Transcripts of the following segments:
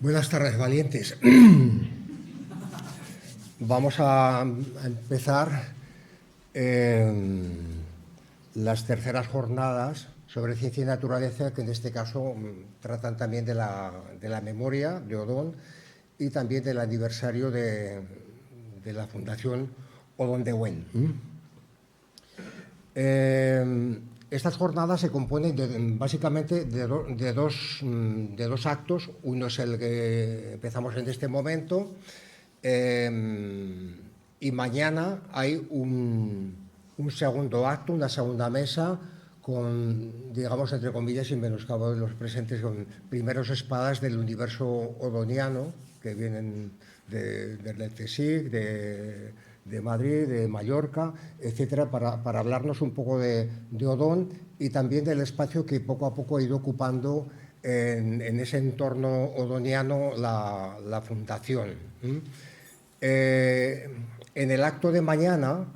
Buenas tardes, valientes. Vamos a empezar las terceras jornadas sobre ciencia y naturaleza, que en este caso tratan también de la memoria de Odón y también del aniversario de la Fundación Odón de Buen. Estas jornadas se componen básicamente de dos actos. Uno es el que empezamos en este momento, y mañana hay un segundo acto, una segunda mesa, con, digamos, entre comillas, sin menoscabo de los presentes, con primeros espadas del universo odoniano, que vienen del CSIC, de Madrid, de Mallorca, etcétera, para hablarnos un poco de Odón y también del espacio que poco a poco ha ido ocupando en ese entorno odoniano la Fundación. En el acto de mañana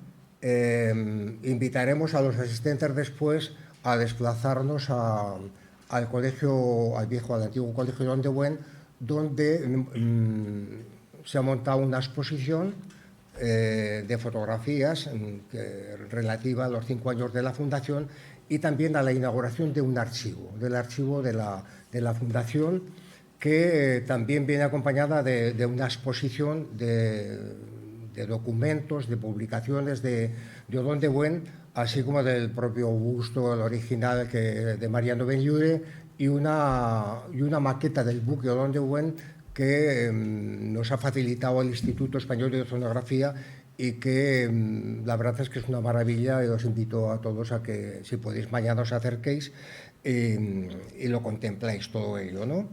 invitaremos a los asistentes después a desplazarnos al colegio, al antiguo colegio Odón de Buen, donde se ha montado una exposición de fotografías relativa a los 5 años de la Fundación y también a la inauguración de un archivo, del archivo de la Fundación, que también viene acompañada de una exposición de documentos, de publicaciones de Odón de Buen, así como del propio busto, el original de Mariano Benlliure, y una maqueta del buque Odón de Buen que nos ha facilitado el Instituto Español de Oceanografía y que la verdad es que es una maravilla, y os invito a todos a que, si podéis, mañana os acerquéis y lo contempláis todo ello, ¿no?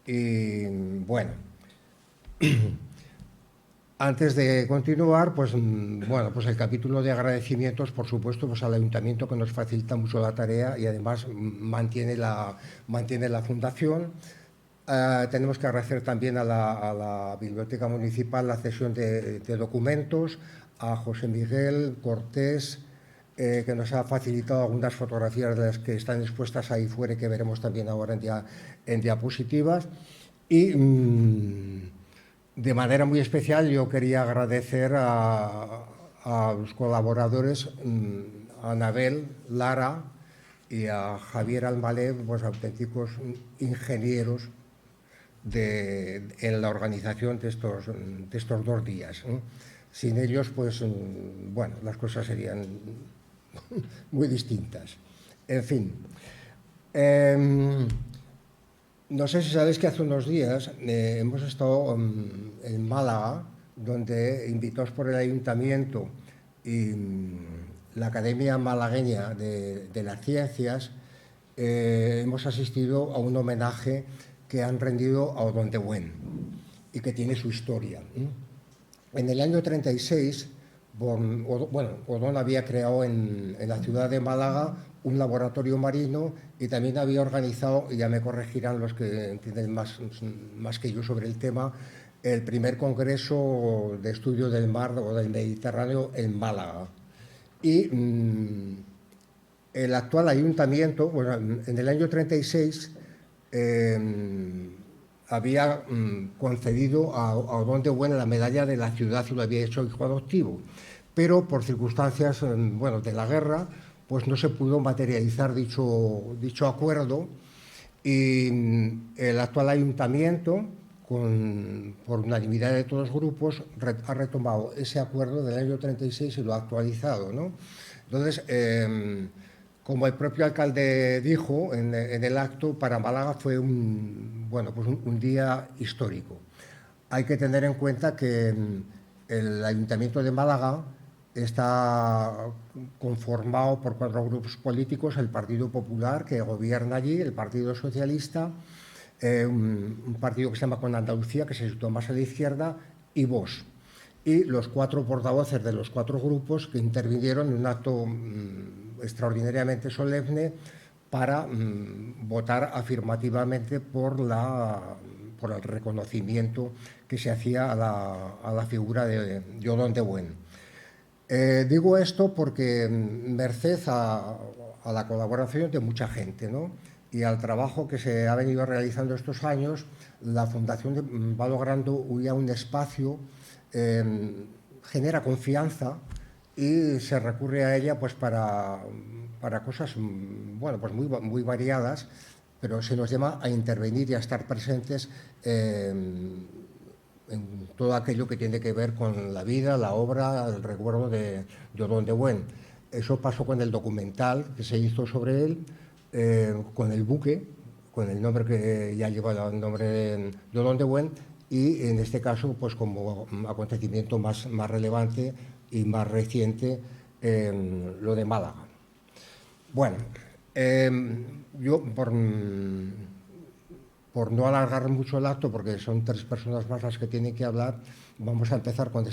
Y bueno, antes de continuar, pues el capítulo de agradecimientos, por supuesto, pues al Ayuntamiento, que nos facilita mucho la tarea y además mantiene la Fundación. Tenemos que agradecer también a la Biblioteca Municipal la cesión de documentos, a José Miguel Cortés, que nos ha facilitado algunas fotografías de las que están expuestas ahí fuera, que veremos también ahora en diapositivas. Y de manera muy especial yo quería agradecer a los colaboradores, a Anabel Lara y a Javier Almalé, pues auténticos ingenieros en la organización de estos 2 días. Sin ellos, pues, las cosas serían muy distintas. En fin. No sé si sabéis que hace unos días hemos estado en Málaga, donde, invitados por el Ayuntamiento y la Academia Malagueña de las Ciencias, hemos asistido a un homenaje que han rendido a Odón de Buen y que tiene su historia. En el año 36, Odón había creado en la ciudad de Málaga un laboratorio marino y también había organizado, y ya me corregirán los que entienden más que yo sobre el tema, el primer congreso de estudio del mar o del Mediterráneo en Málaga. Y el actual ayuntamiento, en el año 36, había concedido a Odón de Buen la medalla de la ciudad y lo había hecho hijo adoptivo, pero por circunstancias de la guerra, pues no se pudo materializar dicho acuerdo, y el actual ayuntamiento, por unanimidad de todos los grupos, ha retomado ese acuerdo del año 36 y lo ha actualizado, ¿no? Entonces, como el propio alcalde dijo en el acto, para Málaga fue un día histórico. Hay que tener en cuenta que el Ayuntamiento de Málaga está conformado por 4 grupos políticos: el Partido Popular, que gobierna allí, el Partido Socialista, un partido que se llama Con Andalucía, que se sitúa más a la izquierda, y Vox. Y los 4 portavoces de los 4 grupos que intervinieron en un acto extraordinariamente solemne para votar afirmativamente por el reconocimiento que se hacía a la figura de Odón de Buen. Digo esto porque merced a la colaboración de mucha gente, ¿no? y al trabajo que se ha venido realizando estos años, la Fundación va logrando ya un espacio, genera confianza y se recurre a ella pues para cosas bueno, pues muy variadas, pero se nos llama a intervenir y a estar presentes en todo aquello que tiene que ver con la vida, la obra, el recuerdo de Odón de Buen. Eso pasó con el documental que se hizo sobre él, con el buque, con el nombre que ya lleva el nombre de Odón de Buen, y en este caso, pues como acontecimiento más relevante y más reciente, lo de Málaga. Bueno, yo por no alargar mucho el acto, porque son 3 personas más las que tienen que hablar, vamos a empezar con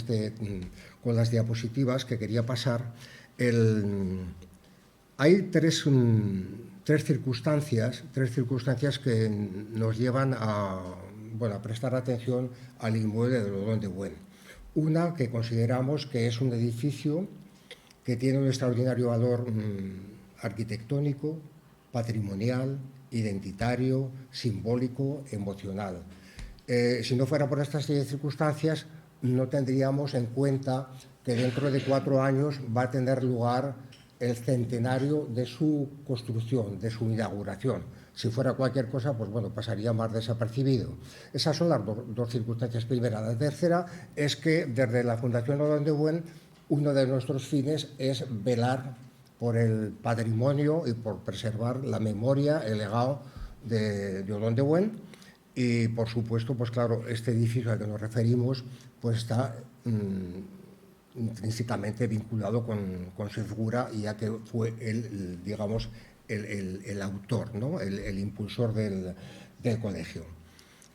las diapositivas que quería pasar. Hay tres circunstancias que nos llevan a prestar atención al inmueble de Odón de Buen. Una, que consideramos que es un edificio que tiene un extraordinario valor arquitectónico, patrimonial, identitario, simbólico, emocional. Si no fuera por estas circunstancias, no tendríamos en cuenta que dentro de 4 años va a tener lugar el centenario de su construcción, de su inauguración. Si fuera cualquier cosa, pues bueno, pasaría más desapercibido. Esas son las dos circunstancias primeras. La tercera es que desde la Fundación Odón de Buen, uno de nuestros fines es velar por el patrimonio y por preservar la memoria, el legado de Odón de Buen. Y, por supuesto, pues claro, este edificio al que nos referimos pues está intrínsecamente vinculado con su figura, ya que fue él, digamos, el autor, ¿no? el impulsor del colegio.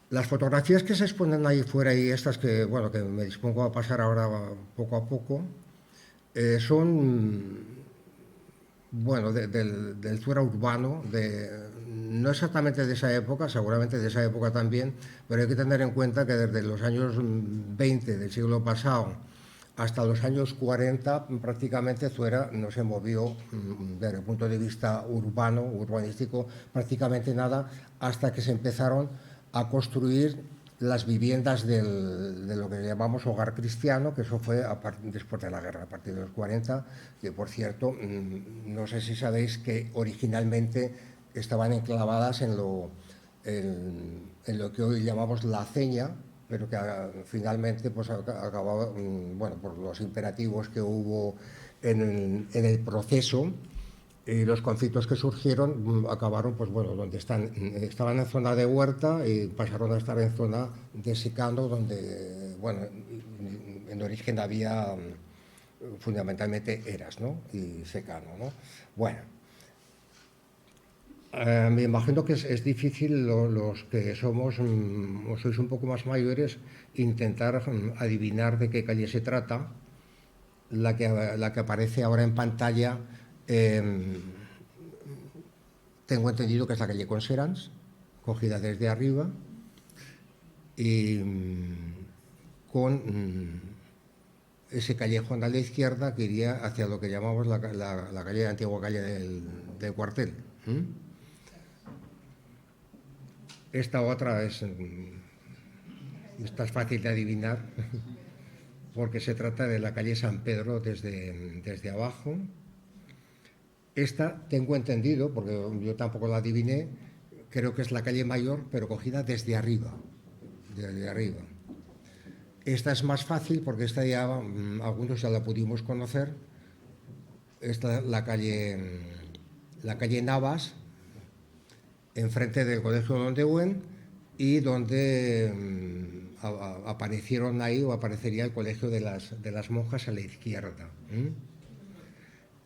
Las fotografías que se exponen ahí fuera y estas que, bueno, que me dispongo a pasar ahora poco a poco, son, bueno, del Zuera urbano, no exactamente de esa época, seguramente de esa época también, pero hay que tener en cuenta que desde los años 20 del siglo pasado hasta los años 40 prácticamente Zuera no se movió desde el punto de vista urbano, urbanístico, prácticamente nada, hasta que se empezaron a construir las viviendas de lo que llamamos hogar cristiano, que eso fue después de la guerra, a partir de los 40, que por cierto, no sé si sabéis que originalmente estaban enclavadas en lo que hoy llamamos la Aceña, pero que finalmente pues acababa, bueno, por los imperativos que hubo en el proceso y los conflictos que surgieron, acabaron, pues bueno, donde estaban en zona de huerta y pasaron a estar en zona de secano, donde, bueno, en origen había fundamentalmente eras, ¿no? Y secano, ¿no? Bueno, me imagino que es difícil los que somos o sois un poco más mayores intentar adivinar de qué calle se trata. La que aparece ahora en pantalla, tengo entendido que es la calle Conserans, cogida desde arriba, y con ese callejón a la izquierda que iría hacia lo que llamamos la calle, la antigua calle del cuartel. Esta otra esta es fácil de adivinar porque se trata de la calle San Pedro desde abajo. Esta tengo entendido, porque yo tampoco la adiviné, creo que es la calle Mayor, pero cogida desde arriba. Desde arriba. Esta es más fácil porque esta ya, algunos ya la pudimos conocer. Esta es la calle Navas, enfrente del Colegio Odón de Buen, y donde aparecieron ahí, o aparecería el Colegio de las Monjas a la izquierda.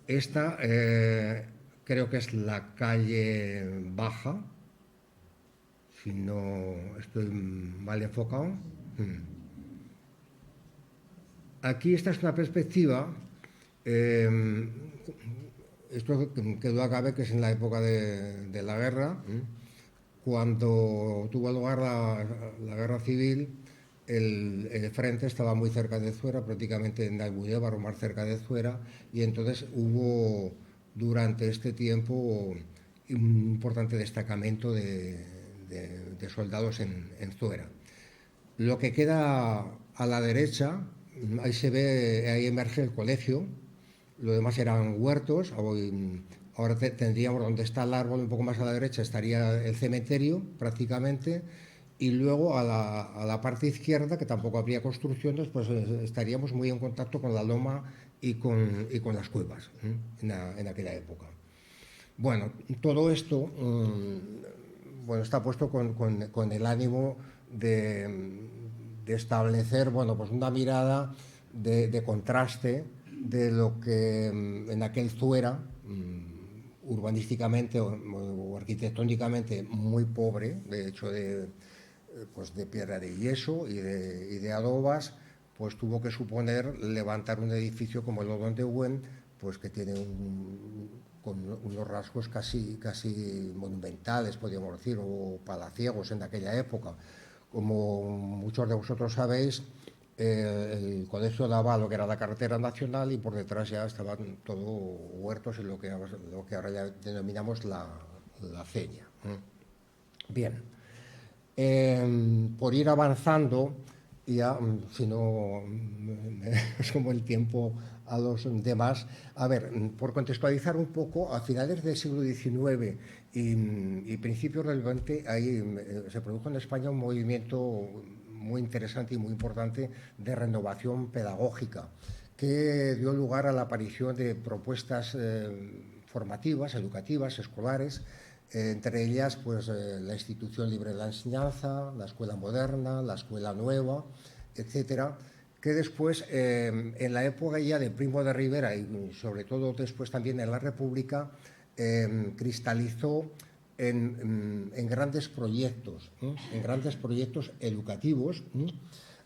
Esta creo que es la calle Baja, si no estoy mal enfocado. Aquí esta es una perspectiva, esto que duda cabe que es en la época de la guerra, cuando tuvo lugar la guerra civil. El frente estaba muy cerca de Zuera, prácticamente en Albulévar o más cerca de Zuera, y entonces hubo durante este tiempo un importante destacamento de soldados en Zuera. Lo que queda a la derecha, ahí se ve, ahí emerge el colegio, lo demás eran huertos. Ahora tendríamos donde está el árbol, un poco más a la derecha estaría el cementerio prácticamente, y luego a la parte izquierda, que tampoco habría construcciones, pues estaríamos muy en contacto con la loma y con las cuevas en aquella época. Bueno, todo esto bueno, está puesto con el ánimo de establecer, bueno, pues una mirada de contraste de lo que en aquel Zuera, urbanísticamente o arquitectónicamente muy pobre, de hecho pues de piedra de yeso y de adobas, pues tuvo que suponer levantar un edificio como el Odón de Buen, pues que tiene con unos rasgos casi monumentales, podríamos decir, o palaciegos en aquella época. Como muchos de vosotros sabéis, el colegio daba a lo que era la carretera nacional y por detrás ya estaban todos huertos en lo que ahora ya denominamos la aceña. Bien, por ir avanzando, ya, si no es como el tiempo a los demás. A ver, por contextualizar un poco, a finales del siglo XIX y principios del XX, ahí se produjo en España un movimiento muy interesante y muy importante de renovación pedagógica, que dio lugar a la aparición de propuestas formativas, educativas, escolares, entre ellas pues, la institución libre de la enseñanza, la escuela moderna, la escuela nueva, etcétera, que después, en la época ya de Primo de Rivera y sobre todo después también en la República, cristalizó en grandes proyectos, en grandes proyectos educativos.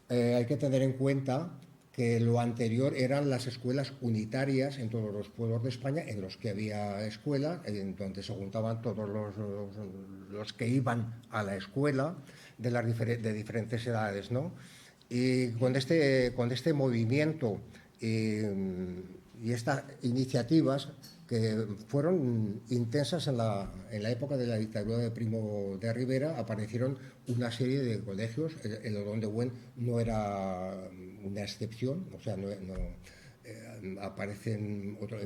Hay que tener en cuenta que lo anterior eran las escuelas unitarias en todos los pueblos de España, en los que había escuela, en donde se juntaban todos los que iban a la escuela de diferentes edades, ¿no? Y con este movimiento y estas iniciativas que fueron intensas en la época de la dictadura de Primo de Rivera, aparecieron una serie de colegios. El Odón de Buen no era una excepción, o sea, aparecen otros,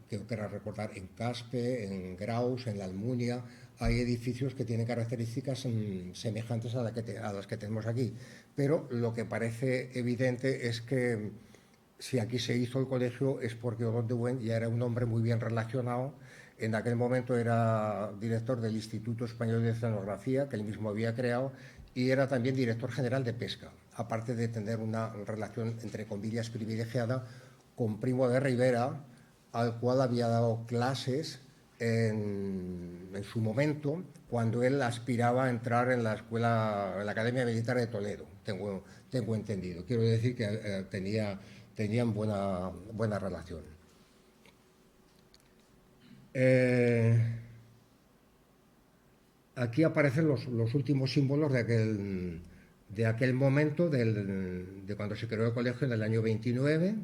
creo que era recordar, en Caspe, en Graus, en la Almunia. Hay edificios que tienen características semejantes a las que tenemos aquí, pero lo que parece evidente es que si aquí se hizo el colegio es porque Odón de Buen ya era un hombre muy bien relacionado. En aquel momento era director del Instituto Español de Oceanografía, que él mismo había creado, y era también director general de pesca, aparte de tener una relación, entre comillas, privilegiada con Primo de Rivera, al cual había dado clases en su momento, cuando él aspiraba a entrar en en la Academia Militar de Toledo, tengo entendido. Quiero decir que tenían buena relación. Aquí aparecen los últimos símbolos de aquel momento, de cuando se creó el colegio en el año 29,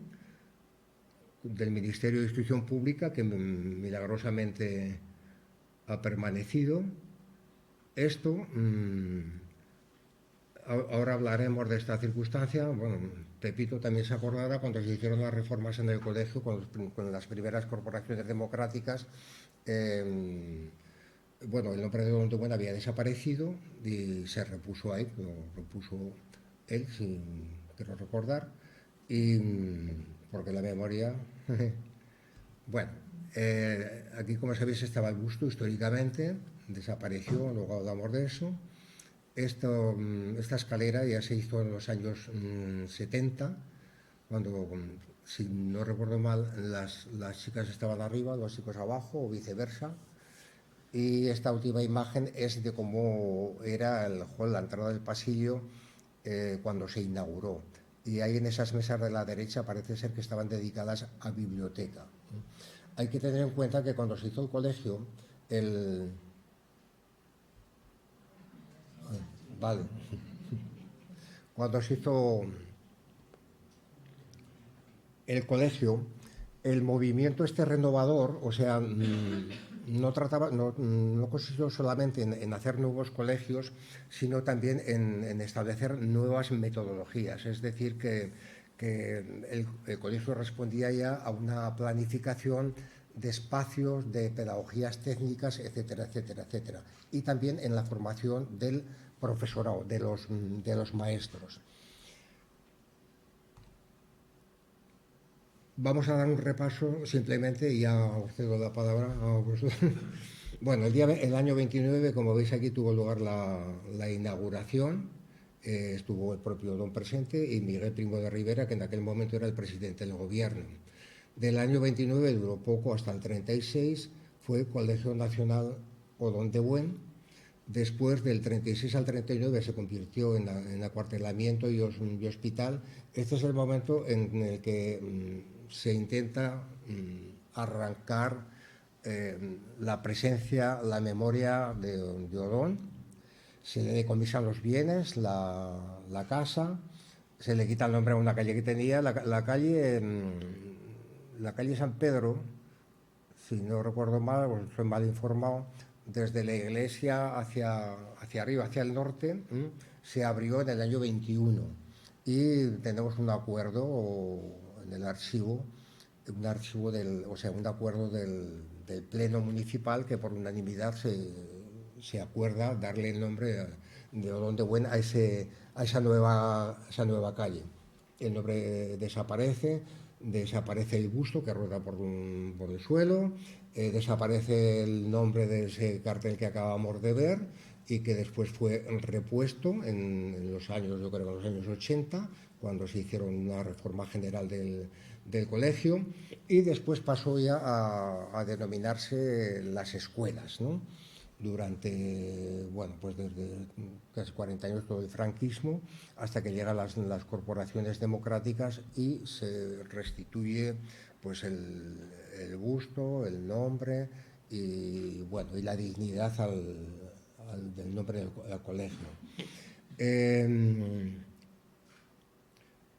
del Ministerio de Instrucción Pública, que milagrosamente ha permanecido. Esto, ahora hablaremos de esta circunstancia. Bueno, Pepito también se acordará cuando se hicieron las reformas en el colegio con las primeras corporaciones democráticas. Bueno, el nombre de Don de Buen había desaparecido y se repuso ahí, lo repuso él, sin quiero recordar, y porque la memoria. Bueno, aquí, como sabéis, estaba el busto históricamente, desapareció, luego hablamos de eso. Esta escalera ya se hizo en los años 70, cuando, si no recuerdo mal, las chicas estaban arriba, los chicos abajo, o viceversa. Y esta última imagen es de cómo era el hall, la entrada del pasillo, cuando se inauguró. Y ahí en esas mesas de la derecha parece ser que estaban dedicadas a biblioteca. Hay que tener en cuenta que cuando se hizo el colegio, vale, cuando se hizo el colegio, el movimiento este renovador, o sea, no consistió solamente en hacer nuevos colegios, sino también en establecer nuevas metodologías. Es decir, que el colegio respondía ya a una planificación de espacios, de pedagogías técnicas, etcétera, etcétera, etcétera. Y también en la formación del profesorado, de los maestros. Vamos a dar un repaso simplemente y ya os cedo la palabra a vosotros. Bueno, el año 29, como veis aquí, tuvo lugar la inauguración. Estuvo el propio don presente y Miguel Primo de Rivera, que en aquel momento era el presidente del gobierno. Del año 29 duró poco, hasta el 36, fue Colegio Nacional Odón de Buen. Después, del 36 al 39, se convirtió en acuartelamiento y hospital. Este es el momento en el que se intenta arrancar la presencia, la memoria de Odón. Se le decomisan los bienes, la casa, se le quita el nombre a una calle que tenía, la calle San Pedro, si no recuerdo mal, o estoy mal informado, desde la iglesia hacia arriba, hacia el norte, se abrió en el año 21 y tenemos un acuerdo en el archivo, un acuerdo del Pleno Municipal que por unanimidad se acuerda darle el nombre de Odón de Buen a esa nueva calle. El nombre desaparece el busto que rueda por el suelo, desaparece el nombre de ese cartel que acabamos de ver y que después fue repuesto en los años, yo creo que en los años 80, cuando se hicieron una reforma general del colegio, y después pasó ya a denominarse las escuelas, ¿no? Durante, bueno, pues desde casi 40 años todo el franquismo, hasta que llegan las corporaciones democráticas y se restituye pues el gusto, el nombre y, bueno, y la dignidad del nombre del colegio.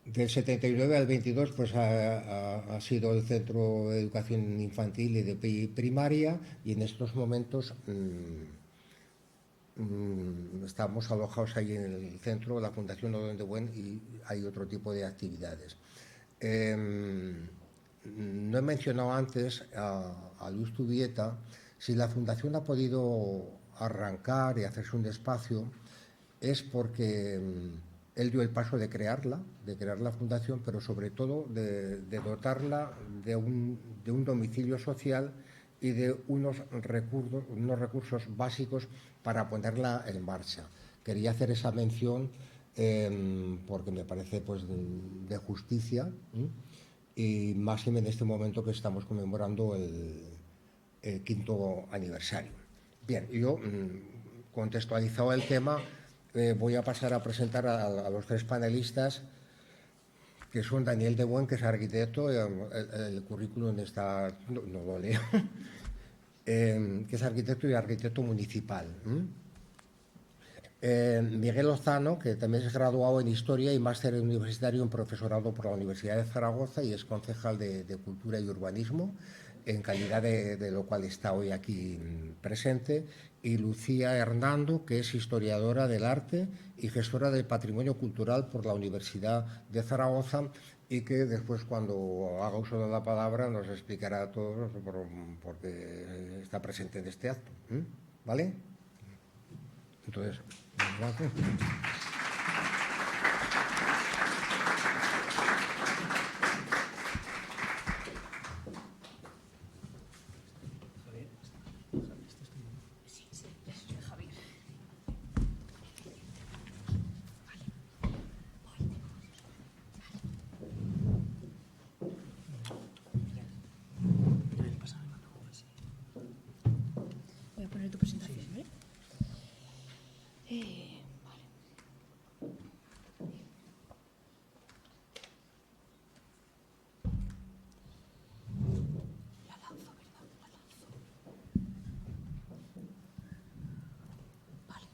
Del 79 al 22 pues ha sido el Centro de Educación Infantil y de Primaria, y en estos momentos estamos alojados ahí en el centro, la Fundación Odón de Buen, y hay otro tipo de actividades. No he mencionado antes a Luis Tubieta. Si la Fundación ha podido arrancar y hacerse un espacio, es porque él dio el paso de crear la fundación, pero sobre todo de dotarla de un domicilio social y de unos recursos básicos para ponerla en marcha. Quería hacer esa mención porque me parece pues de justicia, y más en este momento que estamos conmemorando el 5º aniversario. Bien, yo contextualizado el tema, voy a pasar a presentar a los 3 panelistas, que son Daniel de Buen, que es arquitecto, el currículum está, no lo leo, que es arquitecto y arquitecto municipal. Miguel Lozano, que también es graduado en Historia y máster universitario en profesorado por la Universidad de Zaragoza y es concejal de Cultura y Urbanismo, en calidad de lo cual está hoy aquí presente, y Lucía Hernando, que es historiadora del arte y gestora del patrimonio cultural por la Universidad de Zaragoza, y que después, cuando haga uso de la palabra, nos explicará a todos por qué está presente en este acto. ¿Vale? Entonces, gracias. Voy a poner tu presentación, ¿vale? Vale. La lanzo, ¿verdad? La lanzo. Vale.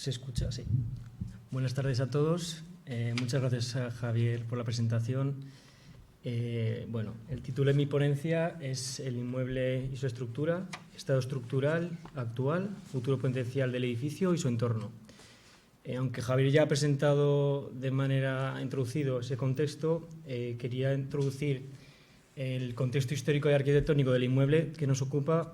¿Se escucha? Sí. Buenas tardes a todos. Muchas gracias a Javier por la presentación. Bueno, el título de mi ponencia es El inmueble y su estructura, estado estructural actual, futuro potencial del edificio y su entorno. Aunque Javier ya ha presentado de manera introducido ese contexto, quería introducir el contexto histórico y arquitectónico del inmueble que nos ocupa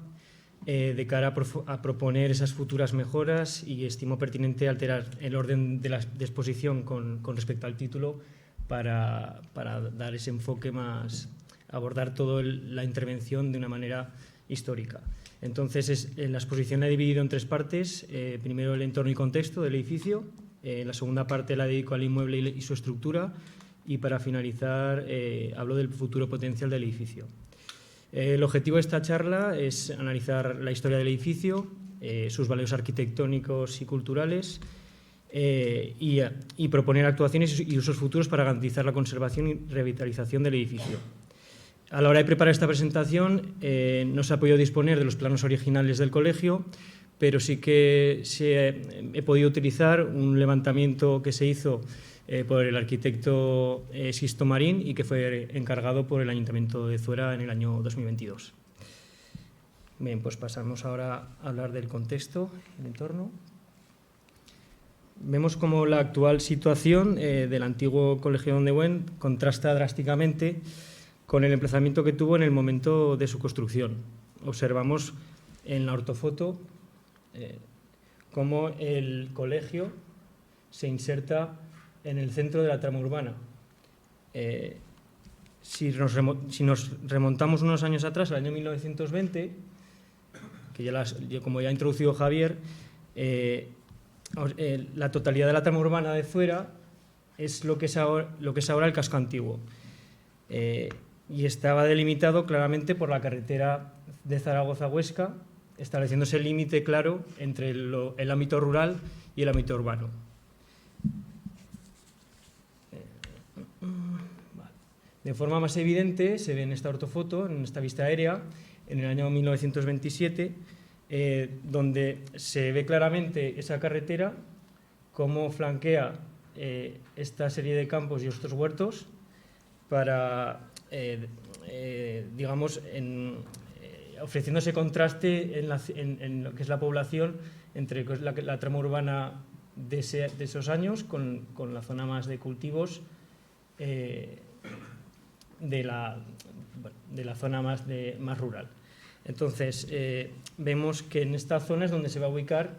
de cara a proponer esas futuras mejoras, y estimo pertinente alterar el orden de la exposición con respecto al título para dar ese enfoque más, abordar toda la intervención de una manera histórica. Entonces, la exposición la he dividido en tres partes. Primero, el entorno y contexto del edificio. La segunda parte la dedico al inmueble y su estructura. Y para finalizar, hablo del futuro potencial del edificio. El objetivo de esta charla es analizar la historia del edificio, sus valores arquitectónicos y culturales, y proponer actuaciones y usos futuros para garantizar la conservación y revitalización del edificio. A la hora de preparar esta presentación no se ha podido disponer de los planos originales del colegio, pero sí que he podido utilizar un levantamiento que se hizo por el arquitecto Sisto Marín y que fue encargado por el Ayuntamiento de Zuera en el año 2022. Bien, pues pasamos ahora a hablar del contexto, el entorno. Vemos cómo la actual situación del antiguo Colegio Don de Buen contrasta drásticamente con el emplazamiento que tuvo en el momento de su construcción. Observamos en la ortofoto cómo el colegio se inserta en el centro de la trama urbana. Si nos remontamos unos años atrás, al año 1920, que como ya ha introducido Javier, la totalidad de la trama urbana de Zuera es lo que es ahora el casco antiguo. Y estaba delimitado claramente por la carretera de Zaragoza-Huesca, estableciéndose el límite claro entre el ámbito rural y el ámbito urbano. De forma más evidente se ve en esta ortofoto, en esta vista aérea, en el año 1927, donde se ve claramente esa carretera, cómo flanquea esta serie de campos y estos huertos para, digamos, ofreciendo ese contraste en lo que es la población entre la trama urbana de esos años con la zona más de cultivos de la zona más rural. Entonces, vemos que en esta zona es donde se va a ubicar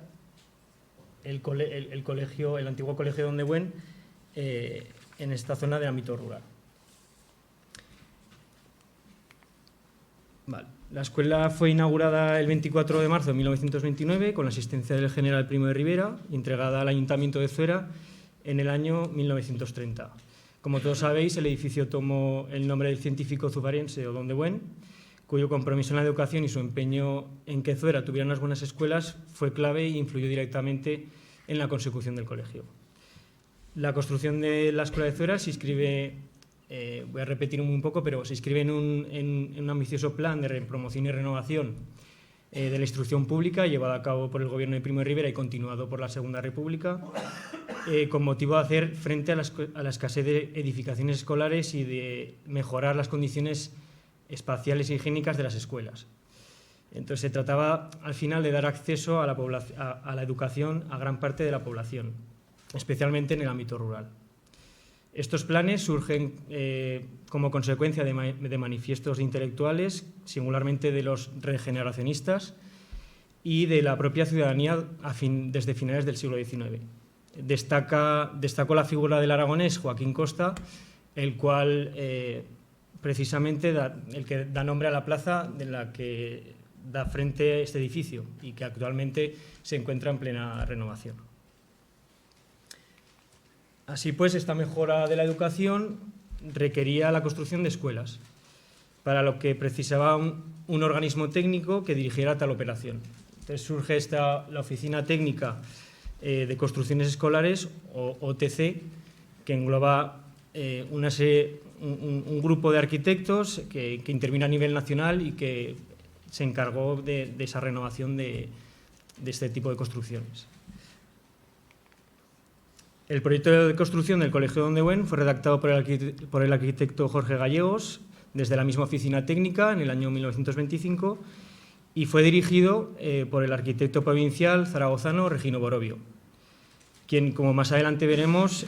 el antiguo Colegio Don de Buen, en esta zona de ámbito rural. Vale. La escuela fue inaugurada el 24 de marzo de 1929 con la asistencia del general Primo de Rivera y entregada al Ayuntamiento de Zuera en el año 1930. Como todos sabéis, el edificio tomó el nombre del científico zubarense Don de Buen, cuyo compromiso en la educación y su empeño en que Zuera tuviera unas buenas escuelas fue clave e influyó directamente en la consecución del colegio. La construcción de la escuela de Zuera se inscribe, voy a repetir un poco, pero se inscribe en un ambicioso plan de promoción y renovación de la instrucción pública llevado a cabo por el gobierno de Primo de Rivera y continuado por la Segunda República, con motivo de hacer frente a la escasez de edificaciones escolares y de mejorar las condiciones espaciales e higiénicas de las escuelas. Entonces, se trataba al final de dar acceso a la educación a gran parte de la población, especialmente en el ámbito rural. Estos planes surgen como consecuencia de manifiestos intelectuales, singularmente de los regeneracionistas y de la propia ciudadanía desde finales del siglo XIX. Destacó la figura del aragonés Joaquín Costa, el cual precisamente el que da nombre a la plaza de la que da frente a este edificio y que actualmente se encuentra en plena renovación. Así pues, esta mejora de la educación requería la construcción de escuelas, para lo que precisaba un organismo técnico que dirigiera tal operación. Entonces surge la Oficina Técnica de Construcciones Escolares, o OTC, que engloba un grupo de arquitectos que intervino a nivel nacional y que se encargó de esa renovación de este tipo de construcciones. El proyecto de construcción del Colegio Don de Buen fue redactado por el arquitecto Jorge Gallegos desde la misma oficina técnica en el año 1925 y fue dirigido por el arquitecto provincial zaragozano Regino Borovio, quien, como más adelante veremos,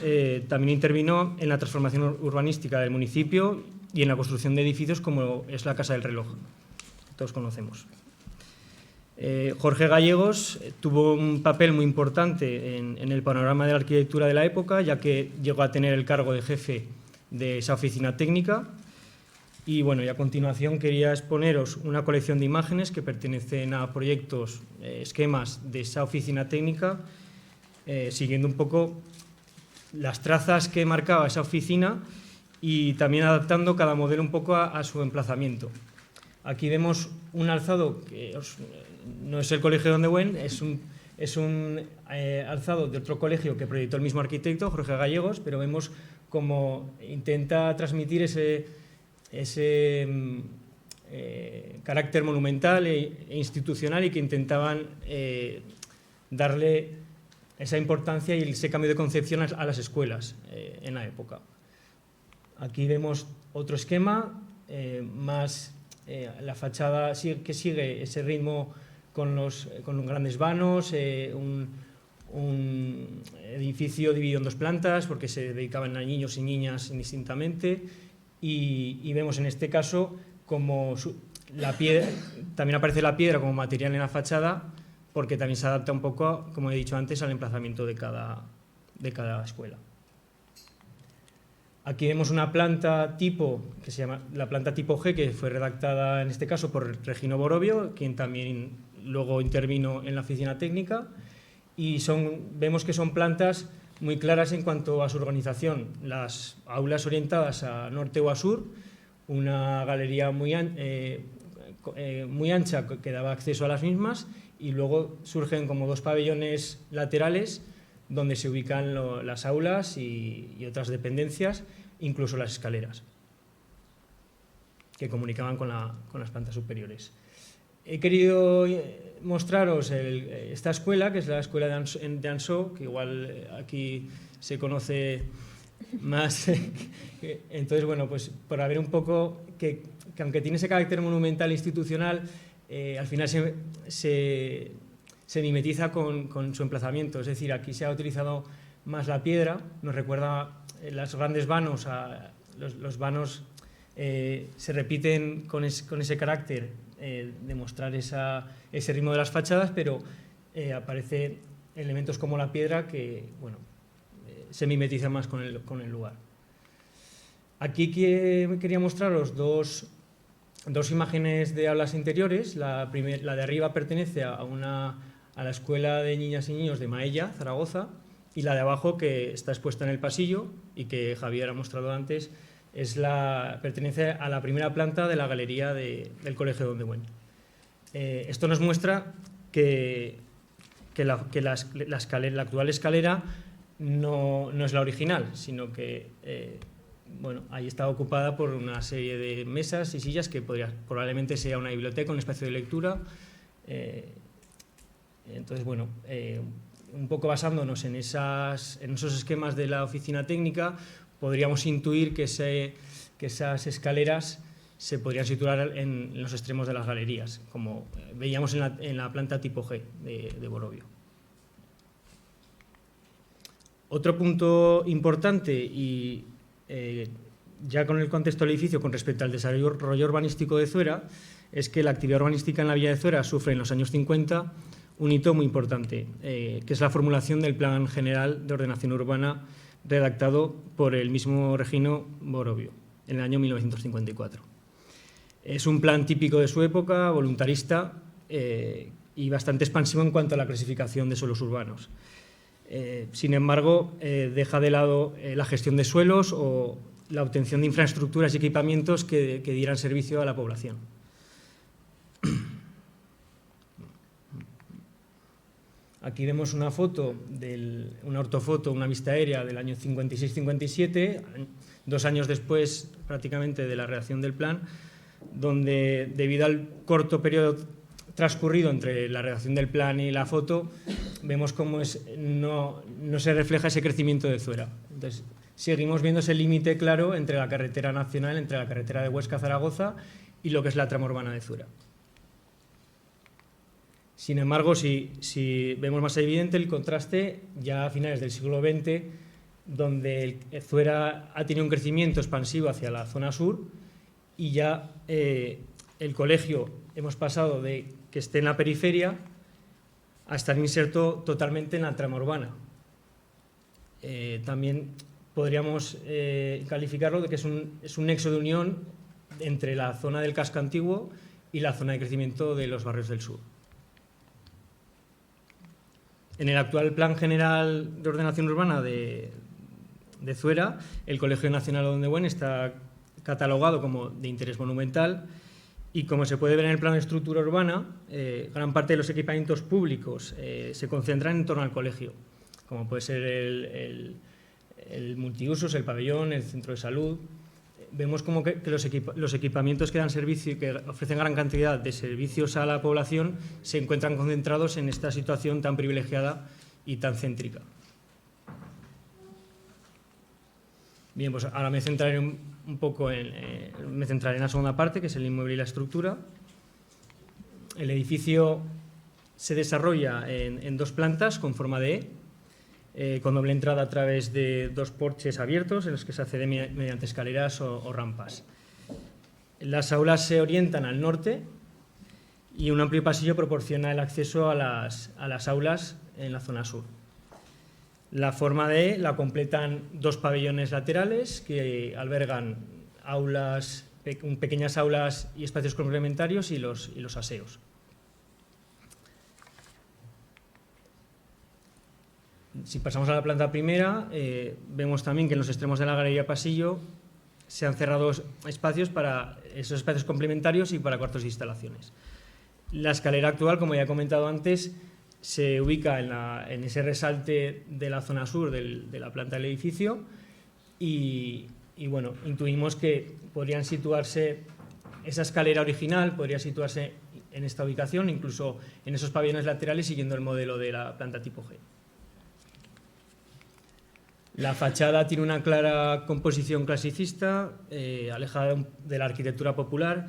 también intervino en la transformación urbanística del municipio y en la construcción de edificios como es la Casa del Reloj, que todos conocemos. Jorge Gallegos tuvo un papel muy importante en el panorama de la arquitectura de la época, ya que llegó a tener el cargo de jefe de esa oficina técnica. Y bueno, y a continuación quería exponeros una colección de imágenes que pertenecen a proyectos, esquemas de esa oficina técnica, siguiendo un poco las trazas que marcaba esa oficina y también adaptando cada modelo un poco a su emplazamiento. Aquí vemos un alzado que no es el Colegio Don de Buen, es un alzado de otro colegio que proyectó el mismo arquitecto, Jorge Gallegos, pero vemos cómo intenta transmitir ese carácter monumental e institucional y que intentaban darle esa importancia y ese cambio de concepción a las escuelas en la época. Aquí vemos otro esquema, la fachada que sigue ese ritmo con los grandes vanos, un edificio dividido en 2 plantas porque se dedicaban a niños y niñas indistintamente y vemos en este caso como la piedra, también aparece la piedra como material en la fachada porque también se adapta un poco, como he dicho antes, al emplazamiento de cada escuela. Aquí vemos una planta tipo, que se llama la planta tipo G, que fue redactada en este caso por Regino Borovio, quien también luego intervino en la oficina técnica, y vemos que son plantas muy claras en cuanto a su organización. Las aulas orientadas a norte o a sur, una galería muy ancha que daba acceso a las mismas, y luego surgen como 2 pabellones laterales donde se ubican las aulas y otras dependencias, incluso las escaleras, que comunicaban con las plantas superiores. He querido mostraros esta escuela, que es la escuela de Ansó, que igual aquí se conoce más. Entonces, bueno, pues para ver un poco que aunque tiene ese carácter monumental e institucional, al final se mimetiza con su emplazamiento. Es decir, aquí se ha utilizado más la piedra, nos recuerda los grandes vanos, los vanos se repiten con ese carácter de mostrar ese ritmo de las fachadas, pero aparecen elementos como la piedra que bueno, se mimetizan más con el lugar. Aquí quería mostraros dos imágenes de aulas interiores. La de arriba pertenece a la Escuela de Niñas y Niños de Maella, Zaragoza, y la de abajo, que está expuesta en el pasillo y que Javier ha mostrado antes, pertenece a la primera planta de la galería del Colegio Don de Buen. Esto nos muestra que la actual escalera no es la original, sino que bueno, ahí está ocupada por una serie de mesas y sillas que probablemente sea una biblioteca, un espacio de lectura. Entonces, bueno, un poco basándonos en esos esquemas de la oficina técnica, podríamos intuir que esas escaleras se podrían situar en los extremos de las galerías, como veíamos en la planta tipo G de Borovio. Otro punto importante, y ya con el contexto del edificio con respecto al desarrollo urbanístico de Zuera, es que la actividad urbanística en la villa de Zuera sufre en los años 50 un hito muy importante, que es la formulación del Plan General de Ordenación Urbana redactado por el mismo Regino Borovio en el año 1954. Es un plan típico de su época, voluntarista y bastante expansivo en cuanto a la clasificación de suelos urbanos. Sin embargo, deja de lado la gestión de suelos o la obtención de infraestructuras y equipamientos que dieran servicio a la población. Aquí vemos una foto, una ortofoto, una vista aérea del año 56-57, 2 años después prácticamente de la redacción del plan, donde debido al corto periodo transcurrido entre la redacción del plan y la foto, vemos cómo no se refleja ese crecimiento de Zuera. Entonces, seguimos viendo ese límite claro entre la carretera nacional, entre la carretera de Huesca a Zaragoza y lo que es la trama urbana de Zuera. Sin embargo, si vemos más evidente el contraste ya a finales del siglo XX, donde Zuera ha tenido un crecimiento expansivo hacia la zona sur y ya el colegio hemos pasado de que esté en la periferia a estar inserto totalmente en la trama urbana. También podríamos calificarlo de que es un nexo de unión entre la zona del casco antiguo y la zona de crecimiento de los barrios del sur. En el actual Plan General de Ordenación Urbana de Zuera, el Colegio Nacional Ondegüen está catalogado como de interés monumental y, como se puede ver en el Plan de Estructura Urbana, gran parte de los equipamientos públicos se concentran en torno al colegio, como puede ser el multiusos, el pabellón, el centro de salud. Vemos como que los equipamientos que dan servicio y que ofrecen gran cantidad de servicios a la población se encuentran concentrados en esta situación tan privilegiada y tan céntrica. Bien, pues ahora me centraré un poco en la segunda parte, que es el inmueble y la estructura. El edificio se desarrolla en 2 plantas con forma de E, con doble entrada a través de 2 porches abiertos en los que se accede mediante escaleras o rampas. Las aulas se orientan al norte y un amplio pasillo proporciona el acceso a las aulas en la zona sur. La forma de E la completan 2 pabellones laterales que albergan aulas, pequeñas aulas y espacios complementarios y los aseos. Si pasamos a la planta primera, vemos también que en los extremos de la galería pasillo se han cerrado espacios para esos espacios complementarios y para cuartos de instalaciones. La escalera actual, como ya he comentado antes, se ubica en ese resalte de la zona sur de la planta del edificio y bueno, intuimos que podrían situarse, esa escalera original podría situarse en esta ubicación, incluso en esos pabellones laterales, siguiendo el modelo de la planta tipo G. La fachada tiene una clara composición clasicista, alejada de la arquitectura popular.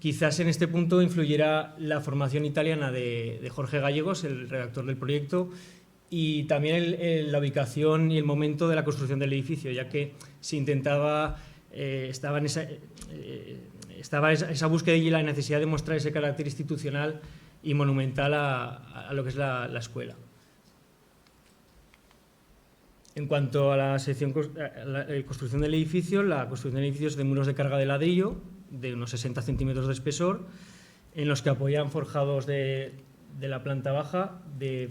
Quizás en este punto influyera la formación italiana de Jorge Gallegos, el redactor del proyecto, y también la ubicación y el momento de la construcción del edificio, ya que se intentaba, estaba esa búsqueda y la necesidad de mostrar ese carácter institucional y monumental a lo que es la escuela. En cuanto a la sección construcción del edificio, la construcción del edificio es de muros de carga de ladrillo, de unos 60 centímetros de espesor, en los que apoyan forjados de la planta baja,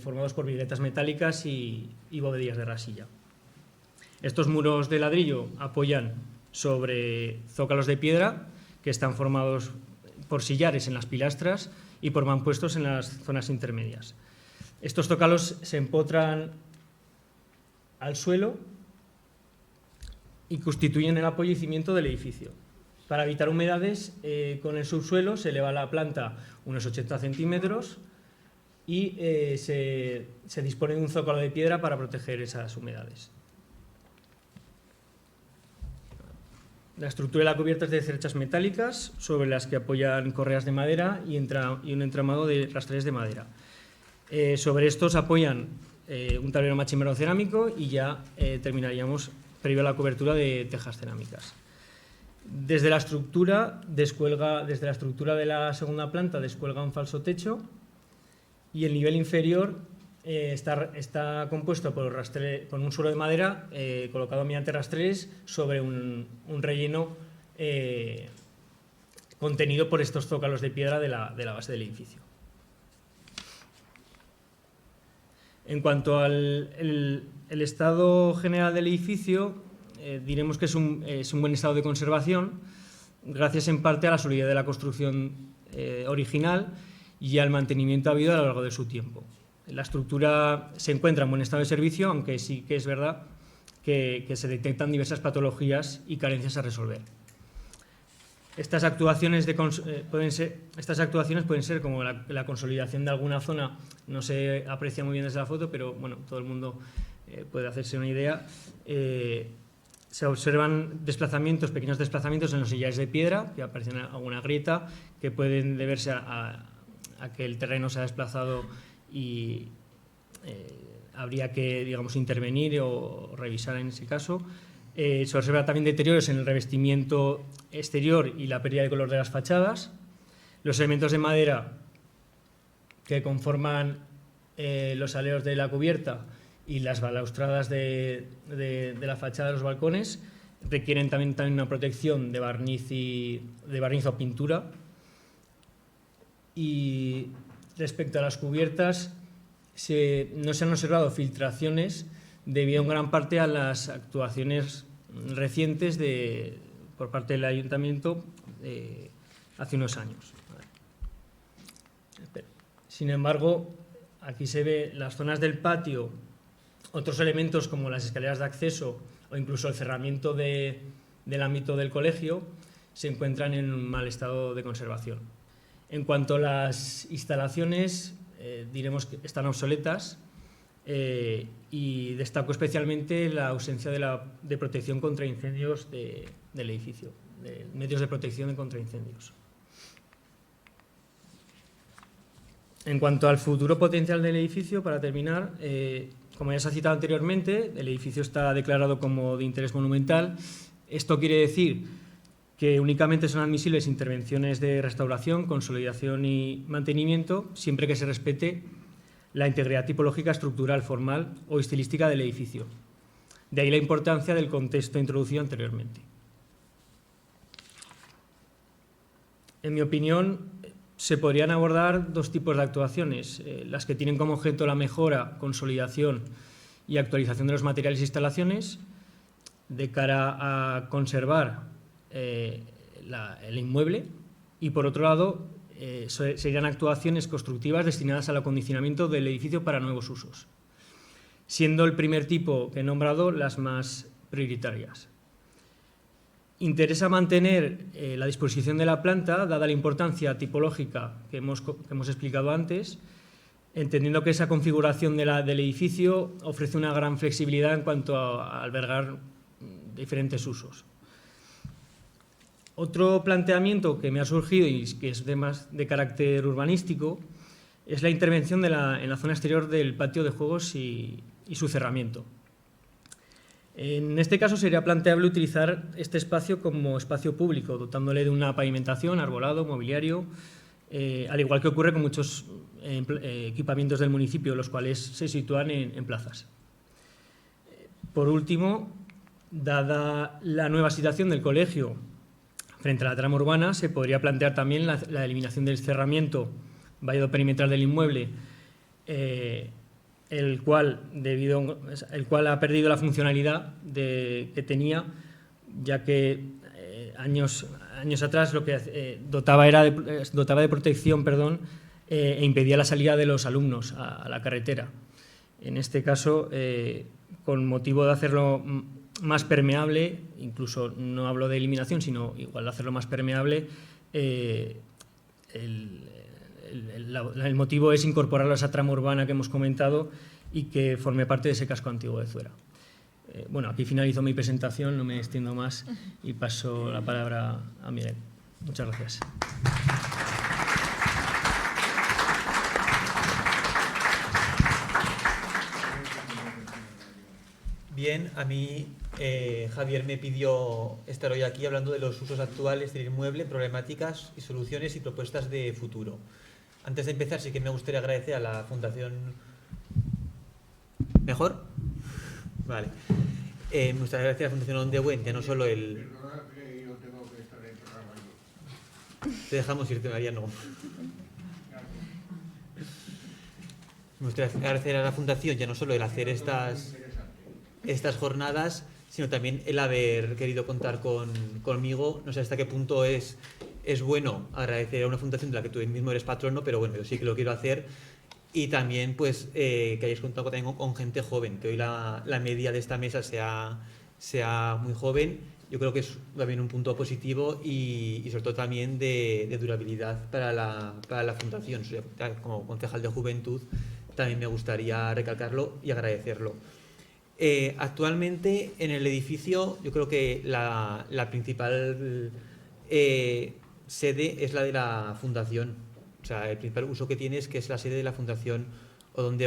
formados por viguetas metálicas y bovedillas de rasilla. Estos muros de ladrillo apoyan sobre zócalos de piedra, que están formados por sillares en las pilastras y por mampuestos en las zonas intermedias. Estos zócalos se empotran al suelo y constituyen el apoyo y cimiento del edificio. Para evitar humedades, con el subsuelo se eleva la planta unos 80 centímetros y se dispone de un zócalo de piedra para proteger esas humedades. La estructura de la cubierta es de cerchas metálicas sobre las que apoyan correas de madera y un entramado de rastreres de madera. Sobre estos apoyan un tablero machimbrado cerámico y ya terminaríamos previo a la cobertura de tejas cerámicas. Desde la estructura de la segunda planta descuelga un falso techo y el nivel inferior está compuesto por un suelo de madera colocado mediante rastreres sobre un relleno contenido por estos zócalos de piedra de la base del edificio. En cuanto al estado general del edificio, diremos que es un buen estado de conservación, gracias en parte a la solidez de la construcción original y al mantenimiento habido a lo largo de su tiempo. La estructura se encuentra en buen estado de servicio, aunque sí que es verdad que se detectan diversas patologías y carencias a resolver. Estas actuaciones, pueden ser como la consolidación de alguna zona, no se aprecia muy bien desde la foto, pero bueno, todo el mundo puede hacerse una idea. Se observan pequeños desplazamientos en los sillares de piedra, que aparecen alguna grieta, que pueden deberse a que el terreno se ha desplazado y habría que, digamos, intervenir o revisar en ese caso. Se observa también deterioros en el revestimiento exterior y la pérdida de color de las fachadas. Los elementos de madera que conforman los aleros de la cubierta y las balaustradas de la fachada de los balcones requieren también una protección de barniz o pintura. Y respecto a las cubiertas, no se han observado filtraciones debido en gran parte a las actuaciones recientes por parte del Ayuntamiento hace unos años. Sin embargo, aquí se ve las zonas del patio, otros elementos como las escaleras de acceso o incluso el cerramiento del ámbito del colegio se encuentran en un mal estado de conservación. En cuanto a las instalaciones, diremos que están obsoletas y destaco especialmente la ausencia de protección contra incendios del edificio, de medios de protección contra incendios. En cuanto al futuro potencial del edificio, para terminar, como ya se ha citado anteriormente, el edificio está declarado como de interés monumental. Esto quiere decir que únicamente son admisibles intervenciones de restauración, consolidación y mantenimiento, siempre que se respete la integridad tipológica, estructural, formal o estilística del edificio. De ahí la importancia del contexto introducido anteriormente. En mi opinión, se podrían abordar dos tipos de actuaciones, las que tienen como objeto la mejora, consolidación y actualización de los materiales e instalaciones de cara a conservar el inmueble, y por otro lado serían actuaciones constructivas destinadas al acondicionamiento del edificio para nuevos usos, siendo el primer tipo que he nombrado las más prioritarias. Interesa mantener la disposición de la planta, dada la importancia tipológica que hemos explicado antes, entendiendo que esa configuración del edificio ofrece una gran flexibilidad en cuanto a albergar diferentes usos. Otro planteamiento que me ha surgido y que es más de carácter urbanístico es la intervención en la zona exterior del patio de juegos y su cerramiento. En este caso sería planteable utilizar este espacio como espacio público, dotándole de una pavimentación, arbolado, mobiliario, al igual que ocurre con muchos equipamientos del municipio, los cuales se sitúan en plazas. Por último, dada la nueva situación del colegio frente a la trama urbana, se podría plantear también la eliminación del cerramiento vallado perimetral del inmueble, el cual ha perdido la funcionalidad que tenía, ya que años atrás lo que dotaba de protección e impedía la salida de los alumnos a la carretera. En este caso, con motivo de hacerlo más permeable, incluso no hablo de eliminación, sino igual de hacerlo más permeable, el motivo es incorporarlo a esa trama urbana que hemos comentado y que forme parte de ese casco antiguo de Zuera. Bueno, aquí finalizo mi presentación, no me extiendo más y paso la palabra a Miguel. Muchas gracias. Bien, a mí Javier me pidió estar hoy aquí hablando de los usos actuales del inmueble, problemáticas y soluciones y propuestas de futuro. Antes de empezar, sí que me gustaría agradecer a la Fundación... ¿Mejor? Vale. Me gustaría agradecer a la Fundación Ondegüen, ya no solo el... Perdona que yo tengo que estar en programa. Te dejamos irte, Mariano. Me gustaría agradecer a la Fundación ya no solo el hacer estas jornadas, sino también el haber querido contar conmigo. No sé hasta qué punto es bueno agradecer a una fundación de la que tú mismo eres patrono, pero bueno, yo sí que lo quiero hacer. Y también pues que hayáis contado también con gente joven, que hoy la media de esta mesa sea muy joven yo creo que es también un punto positivo y sobre todo también de durabilidad para la Fundación. Como concejal de Juventud también me gustaría recalcarlo y agradecerlo. Actualmente en el edificio yo creo que la principal sede es la de la Fundación. O sea, el principal uso que tiene es que es la sede de la Fundación Odón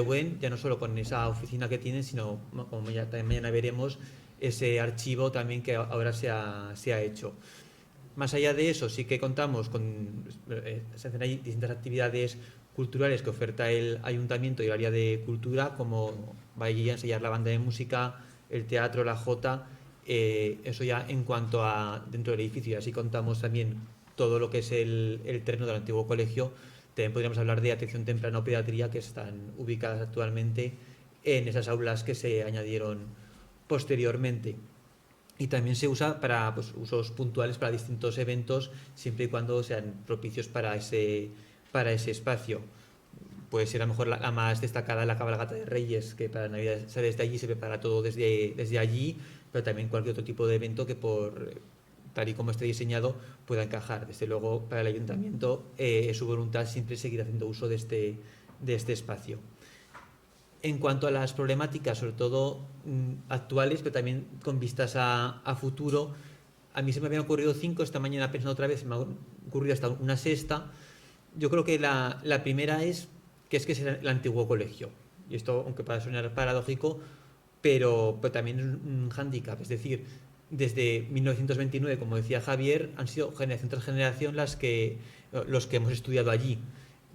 ya no solo con esa oficina que tienen, sino, como también mañana veremos, ese archivo también que ahora se ha hecho. Más allá de eso, sí que contamos con, se hacen ahí distintas actividades culturales que oferta el Ayuntamiento y el área de cultura, como va a enseñar la banda de música, el teatro, la jota, eso ya en cuanto a dentro del edificio. Y así contamos también todo lo que es el terreno del antiguo colegio. También podríamos hablar de atención temprana o pediatría, que están ubicadas actualmente en esas aulas que se añadieron posteriormente. Y también se usa para usos puntuales para distintos eventos, siempre y cuando sean propicios para ese espacio. Puede ser a lo mejor la más destacada la cabalgata de Reyes, que para Navidad sale desde allí, se prepara todo desde allí, pero también cualquier otro tipo de evento que tal y como esté diseñado pueda encajar. Desde luego, para el Ayuntamiento es su voluntad siempre seguir haciendo uso de este espacio. En cuanto a las problemáticas, sobre todo actuales, pero también con vistas a futuro, a mí se me habían ocurrido 5, esta mañana pensando otra vez, se me ha ocurrido hasta una sexta. Yo creo que la primera es es el antiguo colegio. Y esto, aunque pueda sonar paradójico, pero también es un hándicap. Es decir, desde 1929, como decía Javier, han sido generación tras generación los que hemos estudiado allí,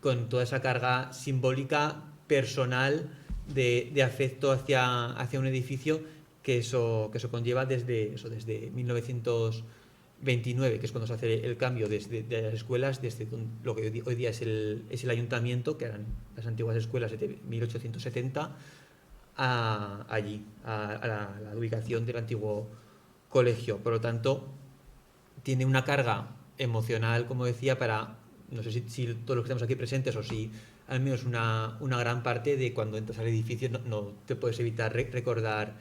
con toda esa carga simbólica, personal, de afecto hacia un edificio que eso conlleva desde 1929, que es cuando se hace el cambio de las escuelas, desde lo que hoy día es el Ayuntamiento, que eran las antiguas escuelas de 1870, allí, a la ubicación del antiguo colegio. Por lo tanto, tiene una carga emocional, como decía, para, no sé si todos los que estamos aquí presentes o si al menos una gran parte de cuando entras al edificio no te puedes evitar recordar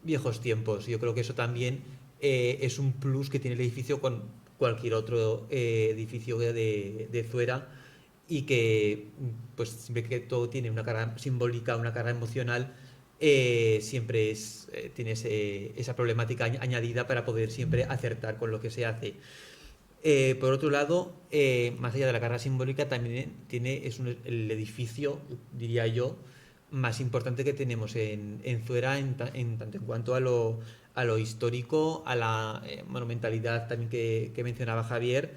viejos tiempos. Yo creo que eso también es un plus que tiene el edificio con cualquier otro edificio de Zuera, y que pues siempre que todo tiene una carga simbólica, una carga emocional, siempre tiene esa problemática añadida para poder siempre acertar con lo que se hace. Por otro lado, más allá de la carga simbólica, también es el edificio, diría yo, más importante que tenemos en Zuera en tanto en cuanto a lo histórico, a la monumentalidad también que mencionaba Javier.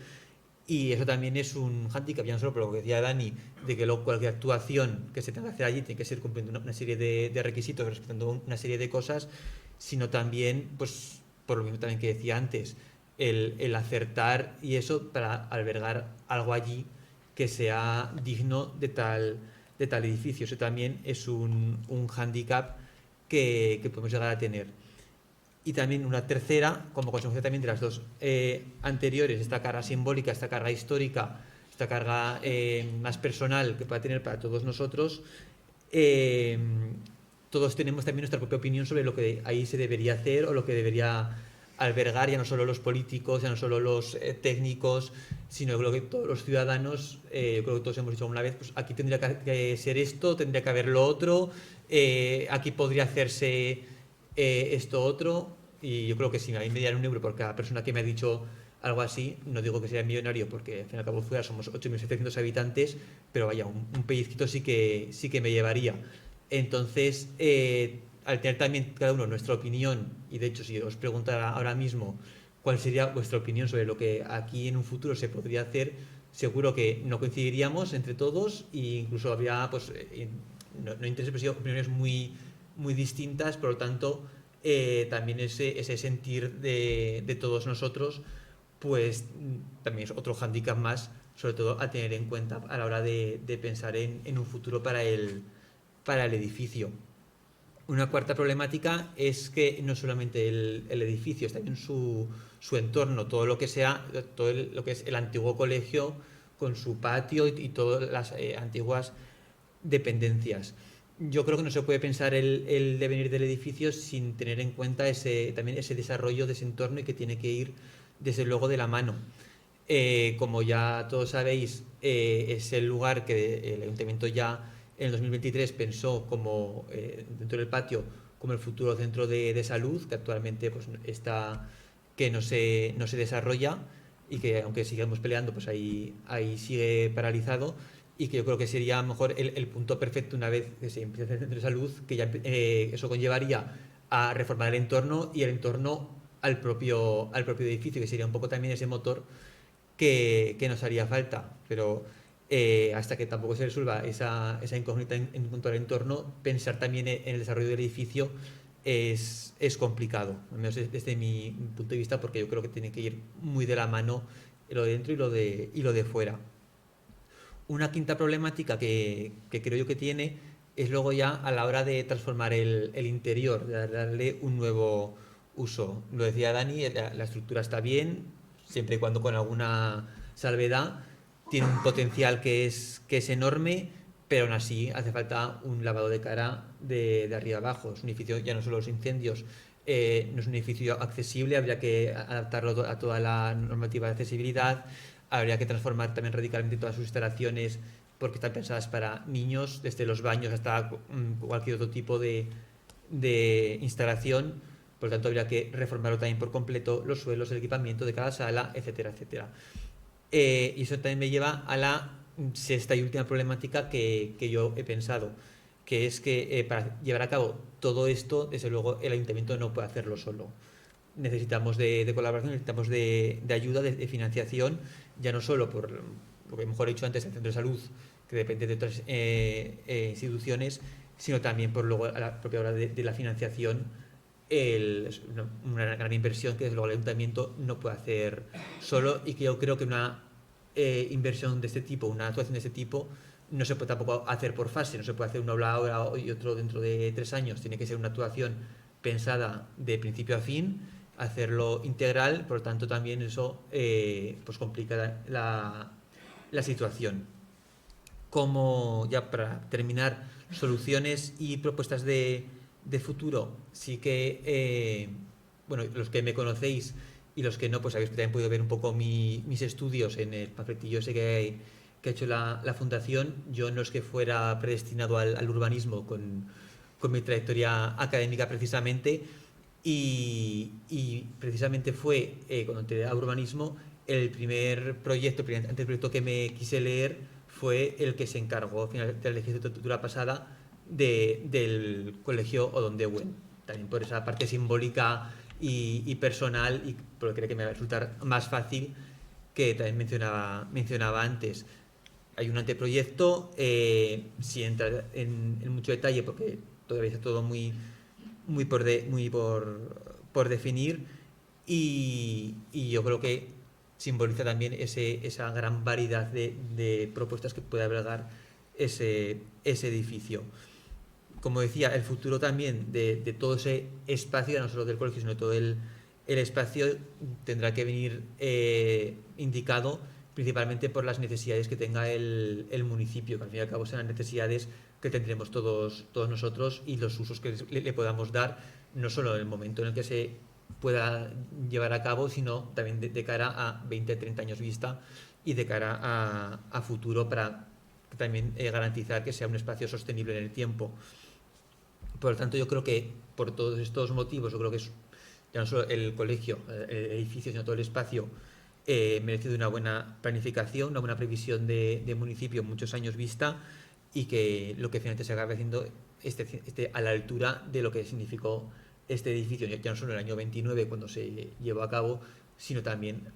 Y eso también es un hándicap, ya no solo por lo que decía Dani, de que cualquier actuación que se tenga que hacer allí tiene que ser cumpliendo una serie de requisitos, respetando una serie de cosas, sino también, pues por lo mismo también que decía antes, el acertar y eso para albergar algo allí que sea digno de tal edificio. Eso también es un hándicap que podemos llegar a tener. Y también una tercera, como consecuencia también de las dos anteriores, esta carga simbólica, esta carga histórica, esta carga más personal que pueda tener para todos nosotros, todos tenemos también nuestra propia opinión sobre lo que ahí se debería hacer o lo que debería albergar, ya no solo los políticos, ya no solo los técnicos, sino yo creo que todos los ciudadanos. Yo creo que todos hemos dicho alguna vez, pues aquí tendría que ser esto, tendría que haber lo otro, aquí podría hacerse esto otro. Y yo creo que si a mí me dieran €1 por cada persona que me ha dicho algo así, no digo que sea millonario, porque al fin y al cabo fuera somos 8.700 habitantes, pero vaya, un pellizquito sí que me llevaría. Entonces, al tener también cada uno nuestra opinión, y de hecho si os preguntara ahora mismo cuál sería vuestra opinión sobre lo que aquí en un futuro se podría hacer, seguro que no coincidiríamos entre todos, e incluso habría pues, no intereses, pero sí opiniones muy, muy distintas. Por lo tanto, también ese sentir de todos nosotros, pues también es otro hándicap más, sobre todo a tener en cuenta a la hora de pensar en un futuro para el edificio. Una cuarta problemática es que no solamente el edificio, es también su entorno, todo lo que lo que es el antiguo colegio con su patio y todas las antiguas dependencias. yo creo que no se puede pensar el devenir del edificio sin tener en cuenta también ese desarrollo de ese entorno y que tiene que ir desde luego de la mano. Como ya todos sabéis, es el lugar que el Ayuntamiento ya en el 2023 pensó como dentro del patio como el futuro centro de salud, que actualmente pues, que no se desarrolla y que aunque sigamos peleando, pues ahí sigue paralizado, y que yo creo que sería mejor el punto perfecto una vez que se empiece el centro de salud, que ya eso conllevaría a reformar el entorno y el entorno al propio edificio, que sería un poco también ese motor que nos haría falta. Pero hasta que tampoco se resuelva esa incógnita en cuanto al entorno, pensar también en el desarrollo del edificio es complicado, al menos desde mi punto de vista, porque yo creo que tiene que ir muy de la mano lo de dentro y lo de fuera. Una quinta problemática que creo yo que tiene es luego ya a la hora de transformar el interior, de darle un nuevo uso. Lo decía Dani, la estructura está bien, siempre y cuando con alguna salvedad. Tiene un potencial que es enorme, pero aún así hace falta un lavado de cara de arriba abajo. Es un edificio, ya no solo los incendios, no es un edificio accesible, habría que adaptarlo a toda la normativa de accesibilidad. Habría que transformar también radicalmente todas sus instalaciones porque están pensadas para niños, desde los baños hasta cualquier otro tipo de instalación. Por lo tanto, habría que reformarlo también por completo, los suelos, el equipamiento de cada sala, etcétera, etcétera. Y eso también me lleva a la sexta y última problemática que yo he pensado, que es que para llevar a cabo todo esto, desde luego, el ayuntamiento no puede hacerlo solo. Necesitamos de colaboración, necesitamos de ayuda, de financiación, ya no solo por lo que mejor he dicho antes, el centro de salud, que depende de otras instituciones, sino también por luego a la propia hora de la financiación, una gran inversión que desde luego el ayuntamiento no puede hacer solo, y que yo creo que una inversión de este tipo, una actuación de este tipo, no se puede tampoco hacer por fase, no se puede hacer uno ahora y otro dentro de 3 años, tiene que ser una actuación pensada de principio a fin, hacerlo integral. Por lo tanto también eso pues complica la situación. Como ya para terminar, soluciones y propuestas de futuro, sí que bueno, los que me conocéis y los que no, pues habéis también podido ver un poco mis estudios en el panfletillo ese que ha hecho la fundación. Yo no es que fuera predestinado al urbanismo con mi trayectoria académica precisamente, y precisamente fue cuando entré a urbanismo el primer proyecto que me quise leer fue el que se encargó al final de la legislatura pasada del colegio Odón-Dewey, también por esa parte simbólica y personal, y por lo que creo que me va a resultar más fácil, que también mencionaba antes. Hay un anteproyecto, sin entrar en mucho detalle porque todavía está todo muy por definir, y yo creo que simboliza también esa gran variedad de propuestas que puede albergar ese edificio. Como decía, el futuro también de todo ese espacio, no solo del colegio, sino de todo el espacio, tendrá que venir indicado principalmente por las necesidades que tenga el municipio, que al fin y al cabo serán necesidades que tendremos todos nosotros, y los usos que le podamos dar, no solo en el momento en el que se pueda llevar a cabo, sino también de cara a 20-30 años vista, y de cara a futuro, para también garantizar que sea un espacio sostenible en el tiempo. Por lo tanto, yo creo que por todos estos motivos, yo creo que es ya no solo el colegio, el edificio, sino todo el espacio merece de una buena planificación, una buena previsión de municipio muchos años vista, y que lo que finalmente se acabe haciendo esté a la altura de lo que significó este edificio, ya no solo en el año 29 cuando se llevó a cabo, sino también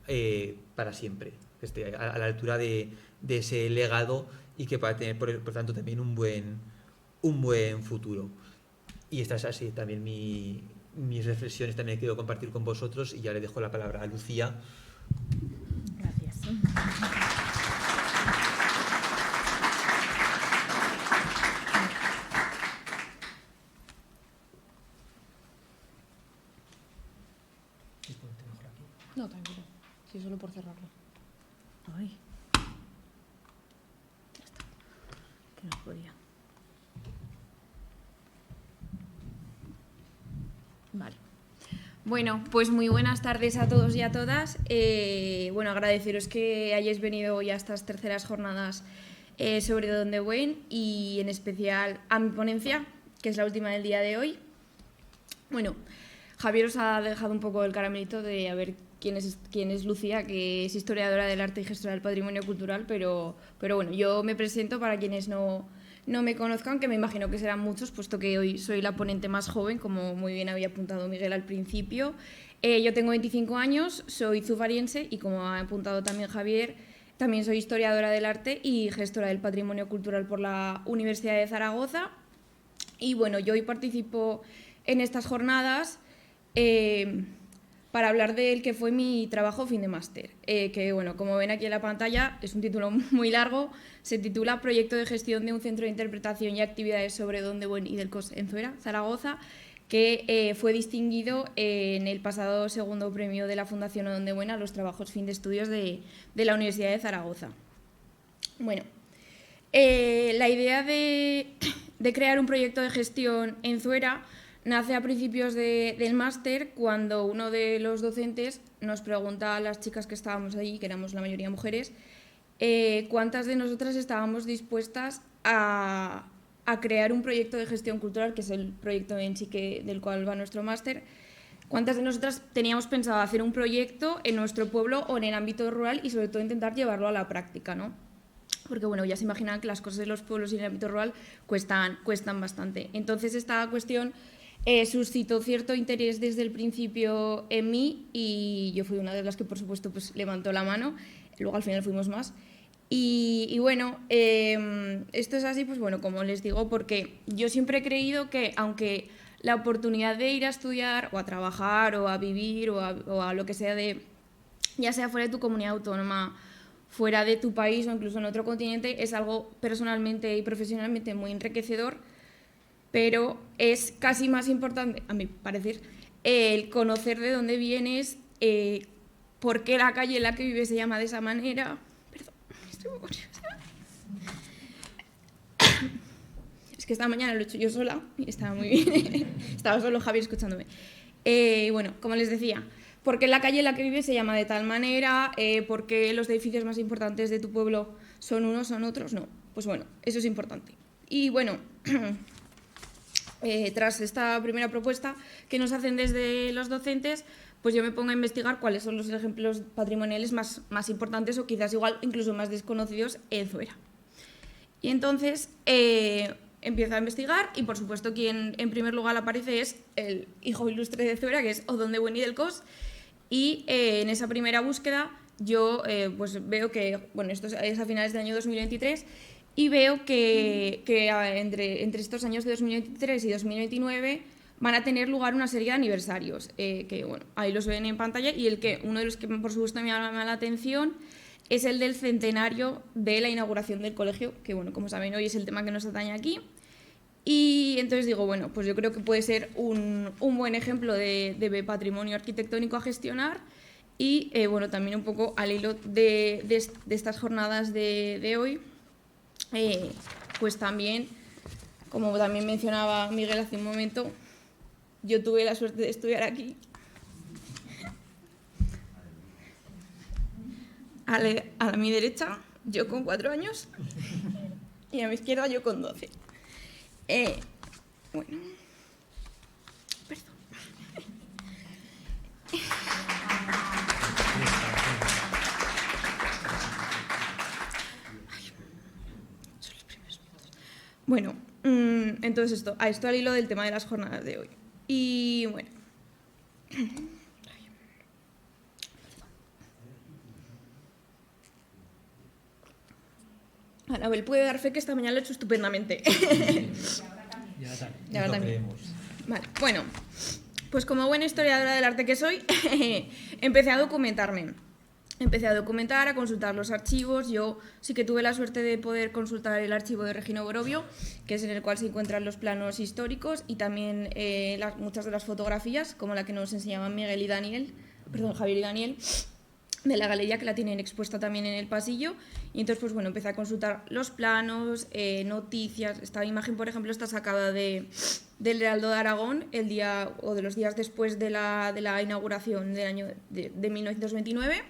para siempre, que esté a la altura de ese legado, y que pueda tener por tanto también un buen futuro. Y esta es así también mis reflexiones, también quiero compartir con vosotros, y ya le dejo la palabra a Lucía. Gracias. No, tranquilo. Sí, solo por cerrarlo. Ay. Ya está. Que no podía. Bueno, pues muy buenas tardes a todos y a todas. Bueno, agradeceros que hayáis venido hoy a estas terceras jornadas sobre Donde Buen y en especial a mi ponencia, que es la última del día de hoy. Bueno, Javier os ha dejado un poco el caramelito de a ver quién es Lucía, que es historiadora del arte y gestora del patrimonio cultural, pero bueno, yo me presento para quienes no me conozcan, que me imagino que serán muchos, puesto que hoy soy la ponente más joven, como muy bien había apuntado Miguel al principio. Yo tengo 25 años, soy zufariense y, como ha apuntado también Javier, también soy historiadora del arte y gestora del patrimonio cultural por la Universidad de Zaragoza. Y bueno, yo hoy participo en estas jornadas para hablar del que fue mi trabajo fin de máster, que bueno, como ven aquí en la pantalla, es un título muy largo, se titula Proyecto de gestión de un centro de interpretación y actividades sobre Donde Buen y del COS en Zuera, Zaragoza, que fue distinguido en el pasado segundo premio de la Fundación Donde Buen a los trabajos fin de estudios de la Universidad de Zaragoza. Bueno, la idea de crear un proyecto de gestión en Zuera nace a principios del máster, cuando uno de los docentes nos pregunta a las chicas que estábamos allí, que éramos la mayoría mujeres, cuántas de nosotras estábamos dispuestas a crear un proyecto de gestión cultural, que es el proyecto en sí del cual va nuestro máster. Cuántas de nosotras teníamos pensado hacer un proyecto en nuestro pueblo o en el ámbito rural y sobre todo intentar llevarlo a la práctica, ¿no? Porque bueno, ya se imaginan que las cosas en los pueblos y en el ámbito rural cuestan bastante. Entonces esta cuestión suscitó cierto interés desde el principio en mí y yo fui una de las que, por supuesto, pues levantó la mano. Luego al final fuimos más. Y bueno, esto es así, pues bueno, como les digo, porque yo siempre he creído que, aunque la oportunidad de ir a estudiar o a trabajar o a vivir o a lo que sea, ya sea fuera de tu comunidad autónoma, fuera de tu país o incluso en otro continente, es algo personalmente y profesionalmente muy enriquecedor, pero es casi más importante, a mi parecer, el conocer de dónde vienes, por qué la calle en la que vives se llama de esa manera. Perdón, estoy muy nerviosa. Es que esta mañana lo he hecho yo sola y estaba muy bien. Estaba solo Javier escuchándome. Bueno, como les decía, ¿por qué la calle en la que vives se llama de tal manera? ¿Por qué los edificios más importantes de tu pueblo son unos, son otros? No, pues bueno, eso es importante. Y bueno, tras esta primera propuesta que nos hacen desde los docentes, pues yo me pongo a investigar cuáles son los ejemplos patrimoniales más importantes o quizás igual incluso más desconocidos en Zuera. Y entonces empiezo a investigar y, por supuesto, quien en primer lugar aparece es el hijo ilustre de Zuera, que es Donde Buen y del COS. Y en esa primera búsqueda yo pues veo que, bueno, esto es a finales del año 2023, y veo que entre estos años de 2023 y 2029 van a tener lugar una serie de aniversarios, que bueno, ahí los ven en pantalla, y uno de los que por supuesto me llama la atención es el del centenario de la inauguración del colegio, que bueno, como saben, hoy es el tema que nos atañe aquí. Y entonces digo, bueno, pues yo creo que puede ser un buen ejemplo de patrimonio arquitectónico a gestionar y bueno, también un poco al hilo de estas jornadas de hoy, pues también, como también mencionaba Miguel hace un momento, yo tuve la suerte de estudiar aquí. A mi derecha, yo con 4 años, y a mi izquierda, yo con 12. Bueno, perdón. Son los primeros minutos. Bueno, entonces a esto al hilo del tema de las jornadas de hoy. Y bueno. Anabel puede dar fe que esta mañana lo he hecho estupendamente. Ya también. Vale, bueno, pues como buena historiadora del arte que soy, empecé a documentarme. Empecé a documentar, a consultar los archivos. Yo sí que tuve la suerte de poder consultar el archivo de Regino Borovio, que es en el cual se encuentran los planos históricos y también muchas de las fotografías, como la que nos enseñaban Javier y Daniel. de la galería, que la tienen expuesta también en el pasillo. Y entonces, pues bueno, empecé a consultar los planos, noticias. Esta imagen, por ejemplo, está sacada del Heraldo de Aragón el día o de los días después de la inauguración del año de 1929.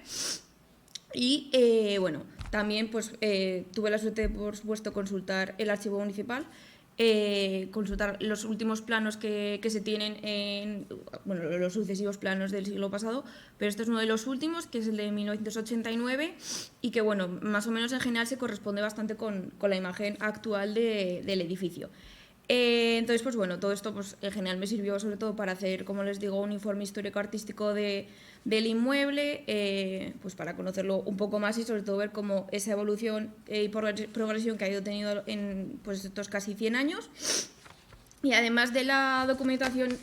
Y bueno, también pues tuve la suerte de, por supuesto, consultar el archivo municipal, consultar los últimos planos que se tienen bueno, los sucesivos planos del siglo pasado, pero este es uno de los últimos, que es el de 1989, y que bueno, más o menos en general se corresponde bastante con la imagen actual del edificio. Entonces, pues bueno, todo esto pues, en general me sirvió sobre todo para hacer, como les digo, un informe histórico-artístico del inmueble, pues para conocerlo un poco más y sobre todo ver cómo esa evolución y progresión que ha ido teniendo en pues, estos casi 100 años. Y además de la documentación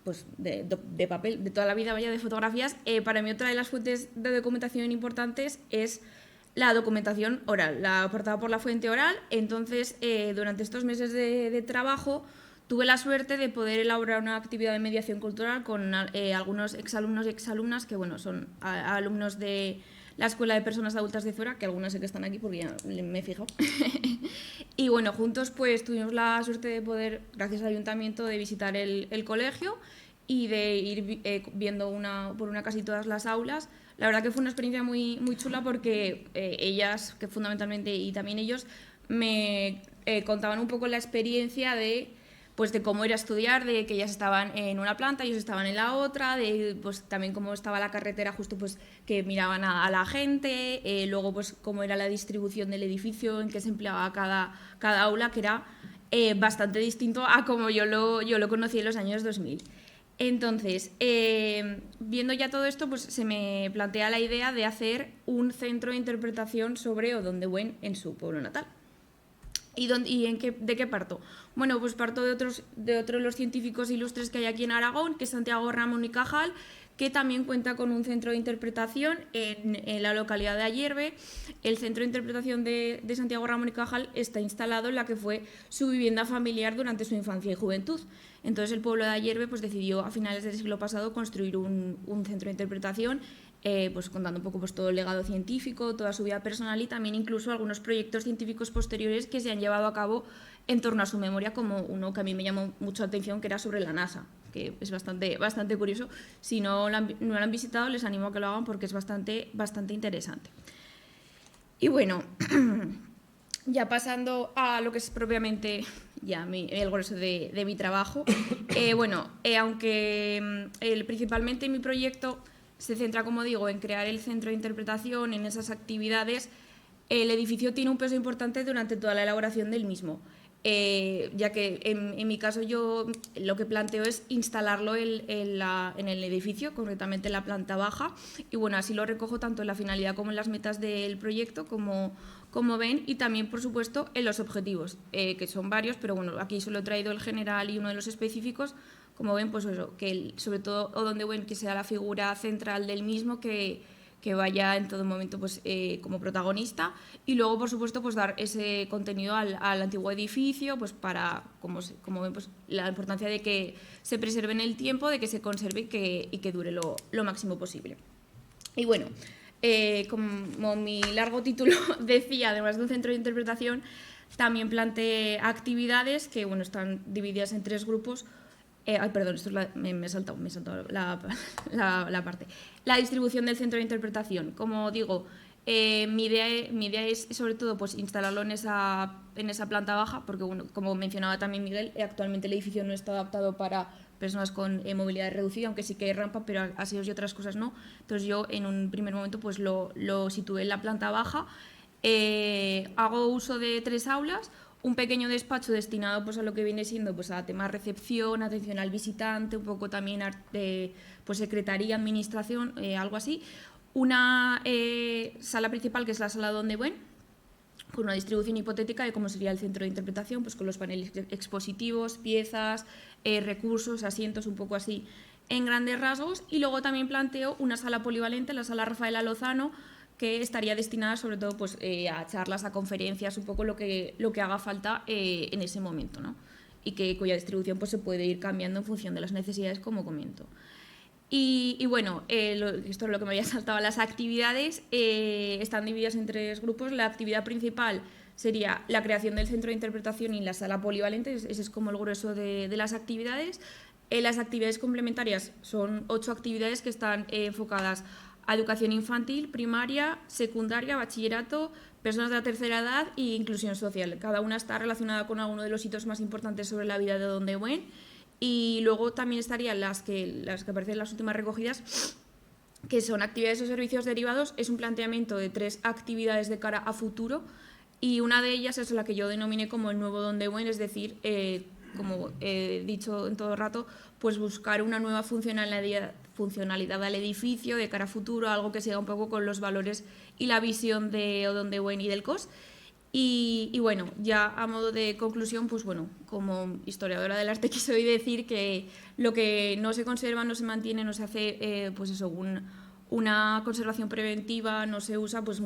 pues de papel, de toda la vida, vaya, de fotografías, para mí otra de las fuentes de documentación importantes es la documentación oral, la aportada por la fuente oral. Entonces, durante estos meses de trabajo, tuve la suerte de poder elaborar una actividad de mediación cultural con algunos exalumnos y exalumnas que, bueno, son alumnos de la Escuela de Personas Adultas de Zuera, que algunas sé que están aquí porque ya me he fijado. Y bueno, juntos pues tuvimos la suerte de poder, gracias al ayuntamiento, de visitar el colegio y de ir viendo por una casi todas las aulas. La verdad que fue una experiencia muy, muy chula porque ellas, que fundamentalmente, y también ellos, me contaban un poco la experiencia de cómo era estudiar, de que ellas estaban en una planta, ellos estaban en la otra, de pues también cómo estaba la carretera, justo pues que miraban a la gente, luego pues cómo era la distribución del edificio, en qué se empleaba cada aula, que era bastante distinto a como yo lo conocí en los años 2000. Entonces, viendo ya todo esto, pues se me plantea la idea de hacer un centro de interpretación sobre Odón-de-Buen en su pueblo natal. ¿Y de qué parto? Bueno, pues parto de otros de los científicos ilustres que hay aquí en Aragón, que es Santiago Ramón y Cajal, que también cuenta con un centro de interpretación en la localidad de Ayerbe. El centro de interpretación de Santiago Ramón y Cajal está instalado en la que fue su vivienda familiar durante su infancia y juventud. Entonces el pueblo de Ayerbe pues, decidió a finales del siglo pasado construir un centro de interpretación, pues contando un poco pues, todo el legado científico, toda su vida personal y también incluso algunos proyectos científicos posteriores que se han llevado a cabo en torno a su memoria, como uno que a mí me llamó mucho la atención, que era sobre la NASA, que es bastante curioso. Si no lo han visitado, les animo a que lo hagan porque es bastante interesante. Y bueno, ya pasando a lo que es propiamente ya el grueso de mi trabajo, aunque principalmente mi proyecto se centra, como digo, en crear el centro de interpretación, en esas actividades, el edificio tiene un peso importante durante toda la elaboración del mismo. Ya que en mi caso yo lo que planteo es instalarlo en el edificio, concretamente en la planta baja, y bueno, así lo recojo tanto en la finalidad como en las metas del proyecto, como ven, y también, por supuesto, en los objetivos, que son varios, pero bueno, aquí solo he traído el general y uno de los específicos. Como ven, pues eso, que sobre todo Odón-de-Buen, que sea la figura central del mismo, que vaya en todo momento pues, como protagonista, y luego, por supuesto, pues dar ese contenido al antiguo edificio, pues para, como ven, pues la importancia de que se preserve en el tiempo, de que se conserve y que dure lo máximo posible. Y bueno, como mi largo título decía, además de un centro de interpretación, también planteé actividades que bueno, están divididas en 3 grupos. Perdón, esto es me he saltado la parte. La distribución del centro de interpretación. Como digo, mi idea es sobre todo pues, instalarlo en esa planta baja, porque bueno, como mencionaba también Miguel, actualmente el edificio no está adaptado para personas con movilidad reducida, aunque sí que hay rampa, pero aseos y otras cosas no. Entonces yo en un primer momento pues, lo situé en la planta baja. Hago uso de 3 aulas, un pequeño despacho destinado pues, a lo que viene siendo pues, a temas recepción, atención al visitante, un poco también pues, secretaría, administración, algo así. Una sala principal, que es la sala Odón-de-Buen, con una distribución hipotética de cómo sería el centro de interpretación, pues con los paneles expositivos, piezas, recursos, asientos, un poco así en grandes rasgos. Y luego también planteo una sala polivalente, la sala Rafaela Lozano, que estaría destinada sobre todo pues, a charlas, a conferencias, un poco lo que haga falta en ese momento, ¿no? Y cuya distribución pues, se puede ir cambiando en función de las necesidades, como comento. Y bueno, esto es lo que me había saltado. Las actividades están divididas en 3 grupos. La actividad principal sería la creación del centro de interpretación y la sala polivalente. Ese es como el grueso de las actividades. Las actividades complementarias son 8 actividades que están enfocadas a educación infantil, primaria, secundaria, bachillerato, personas de la tercera edad e inclusión social. Cada una está relacionada con alguno de los hitos más importantes sobre la vida de Don de Buen. Y luego también estarían las que aparecen en las últimas recogidas, que son actividades o servicios derivados. Es un planteamiento de 3 actividades de cara a futuro, y una de ellas es la que yo denominé como el nuevo Don de Buen, es decir, como he dicho en todo rato, pues buscar una nueva funcionalidad al edificio de cara a futuro, algo que siga un poco con los valores y la visión de Don de Buen y del COS. Y bueno, ya a modo de conclusión, pues bueno, como historiadora del arte quiero decir que lo que no se conserva, no se mantiene, no se hace, pues eso, una conservación preventiva, no se usa, pues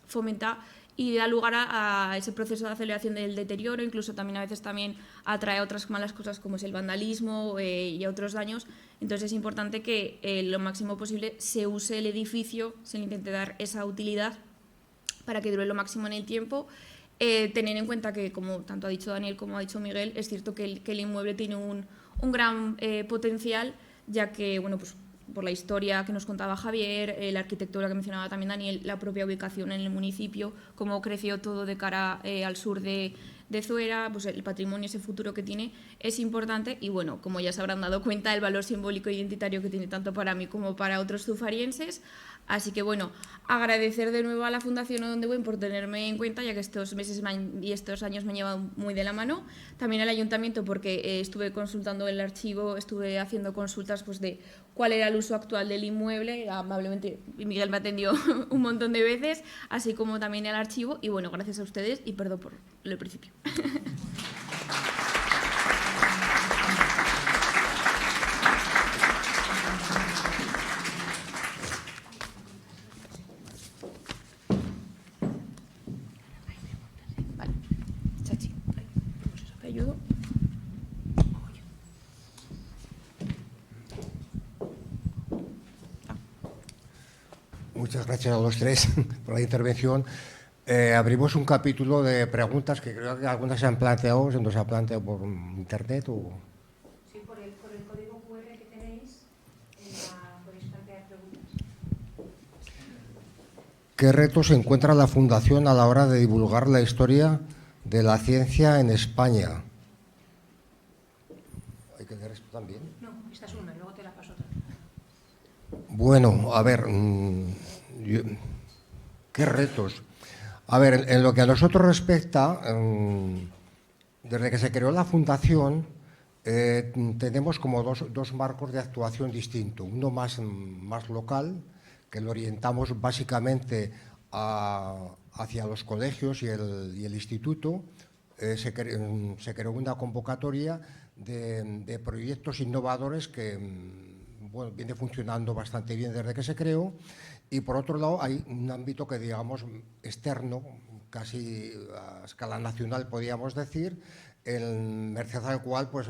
fomenta y da lugar a ese proceso de aceleración del deterioro. Incluso también a veces también atrae a otras malas cosas como es el vandalismo y a otros daños. Entonces es importante que lo máximo posible se use el edificio, se le intente dar esa utilidad para que dure lo máximo en el tiempo. Tener en cuenta que, como tanto ha dicho Daniel como ha dicho Miguel, es cierto que el inmueble tiene un gran potencial, ya que, bueno, pues por la historia que nos contaba Javier, la arquitectura que mencionaba también Daniel, la propia ubicación en el municipio, cómo creció todo de cara al sur de Zuera, pues el patrimonio, ese futuro que tiene, es importante. Y bueno, como ya se habrán dado cuenta, el valor simbólico e identitario que tiene tanto para mí como para otros zufarienses. Así que bueno, agradecer de nuevo a la Fundación Don de Buen por tenerme en cuenta, ya que estos meses y estos años me han llevado muy de la mano. También al Ayuntamiento, porque estuve consultando el archivo, estuve haciendo consultas pues de cuál era el uso actual del inmueble. Amablemente Miguel me atendió un montón de veces, así como también el archivo. Y bueno, gracias a ustedes y perdón por el principio. Vale, Chachi, ¿te ayudo? Muchas gracias a los 3 por la intervención. Abrimos un capítulo de preguntas que creo que algunas se han planteado, se han planteado por internet o... Sí, por el código QR que tenéis, podéis plantear preguntas. ¿Qué retos encuentra la Fundación a la hora de divulgar la historia de la ciencia en España? ¿Hay que leer esto también? No, esta es una, luego te la paso otra. Bueno, a ver, ¿qué retos? A ver, en lo que a nosotros respecta, desde que se creó la Fundación, tenemos como dos marcos de actuación distintos. Uno más local, que lo orientamos básicamente hacia los colegios y el instituto. Se creó una convocatoria de proyectos innovadores que bueno, viene funcionando bastante bien desde que se creó. Y por otro lado hay un ámbito que digamos externo, casi a escala nacional podríamos decir, merced al cual pues,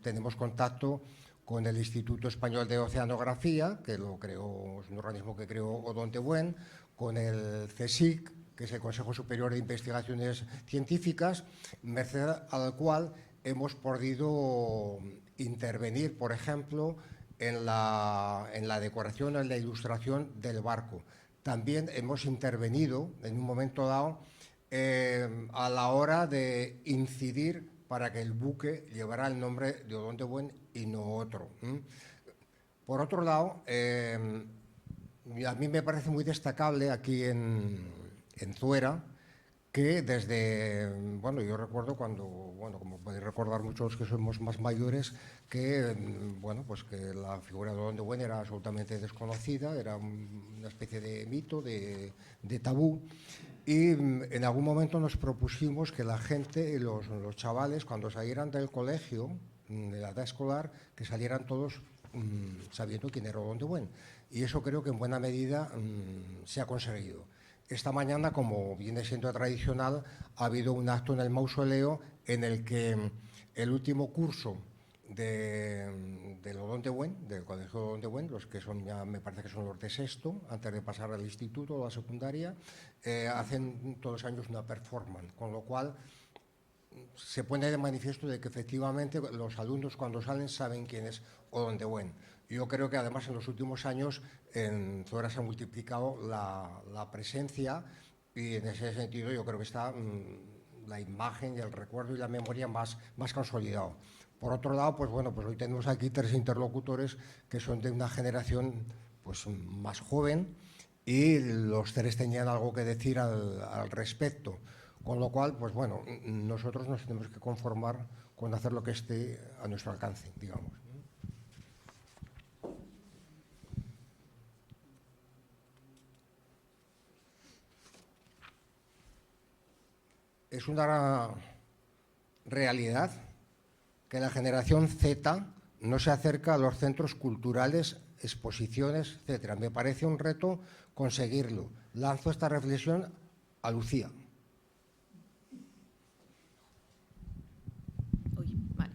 tenemos contacto con el Instituto Español de Oceanografía, que lo creó, es un organismo que creó Don de Buen, con el CSIC, que es el Consejo Superior de Investigaciones Científicas, merced al cual hemos podido intervenir, por ejemplo, en la decoración, en la ilustración del barco. También hemos intervenido en un momento dado a la hora de incidir para que el buque llevara el nombre de Don de Buen y no otro. Por otro lado, a mí me parece muy destacable aquí en Zuera que desde, bueno, yo recuerdo cuando, bueno, como podéis recordar muchos que somos más mayores, que, bueno, pues que la figura de Don de Buen era absolutamente desconocida, era una especie de mito, de tabú, y en algún momento nos propusimos que la gente, los chavales, cuando salieran del colegio, de la edad escolar, que salieran todos sabiendo quién era Don de Buen, y eso creo que en buena medida se ha conseguido. Esta mañana, como viene siendo tradicional, ha habido un acto en el mausoleo en el que el último curso del Odón de Buen, del Colegio Odón de Buen, los que son ya, me parece que son los de sexto, antes de pasar al instituto o a la secundaria, hacen todos los años una performance, con lo cual se pone de manifiesto de que efectivamente los alumnos cuando salen saben quién es Odón de Buen. Yo creo que además en los últimos años en Zuera se ha multiplicado la presencia y en ese sentido yo creo que está la imagen y el recuerdo y la memoria más consolidado. Por otro lado, pues bueno, pues hoy tenemos aquí 3 interlocutores que son de una generación pues más joven y los 3 tenían algo que decir al respecto. Con lo cual, pues bueno, nosotros nos tenemos que conformar con hacer lo que esté a nuestro alcance, digamos. Es una realidad que la generación Z no se acerca a los centros culturales, exposiciones, etcétera. Me parece un reto conseguirlo. Lanzo esta reflexión a Lucía. Vale.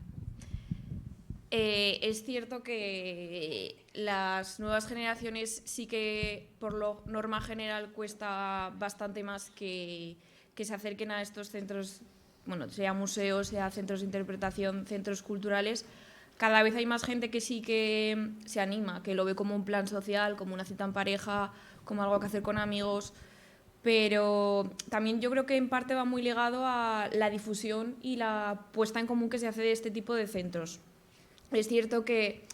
Es cierto que las nuevas generaciones sí que por lo norma general cuesta bastante más que se acerquen a estos centros, bueno, sea museos, sea centros de interpretación, centros culturales. Cada vez hay más gente que sí que se anima, que lo ve como un plan social, como una cita en pareja, como algo que hacer con amigos, pero también yo creo que en parte va muy ligado a la difusión y la puesta en común que se hace de este tipo de centros. Es cierto que,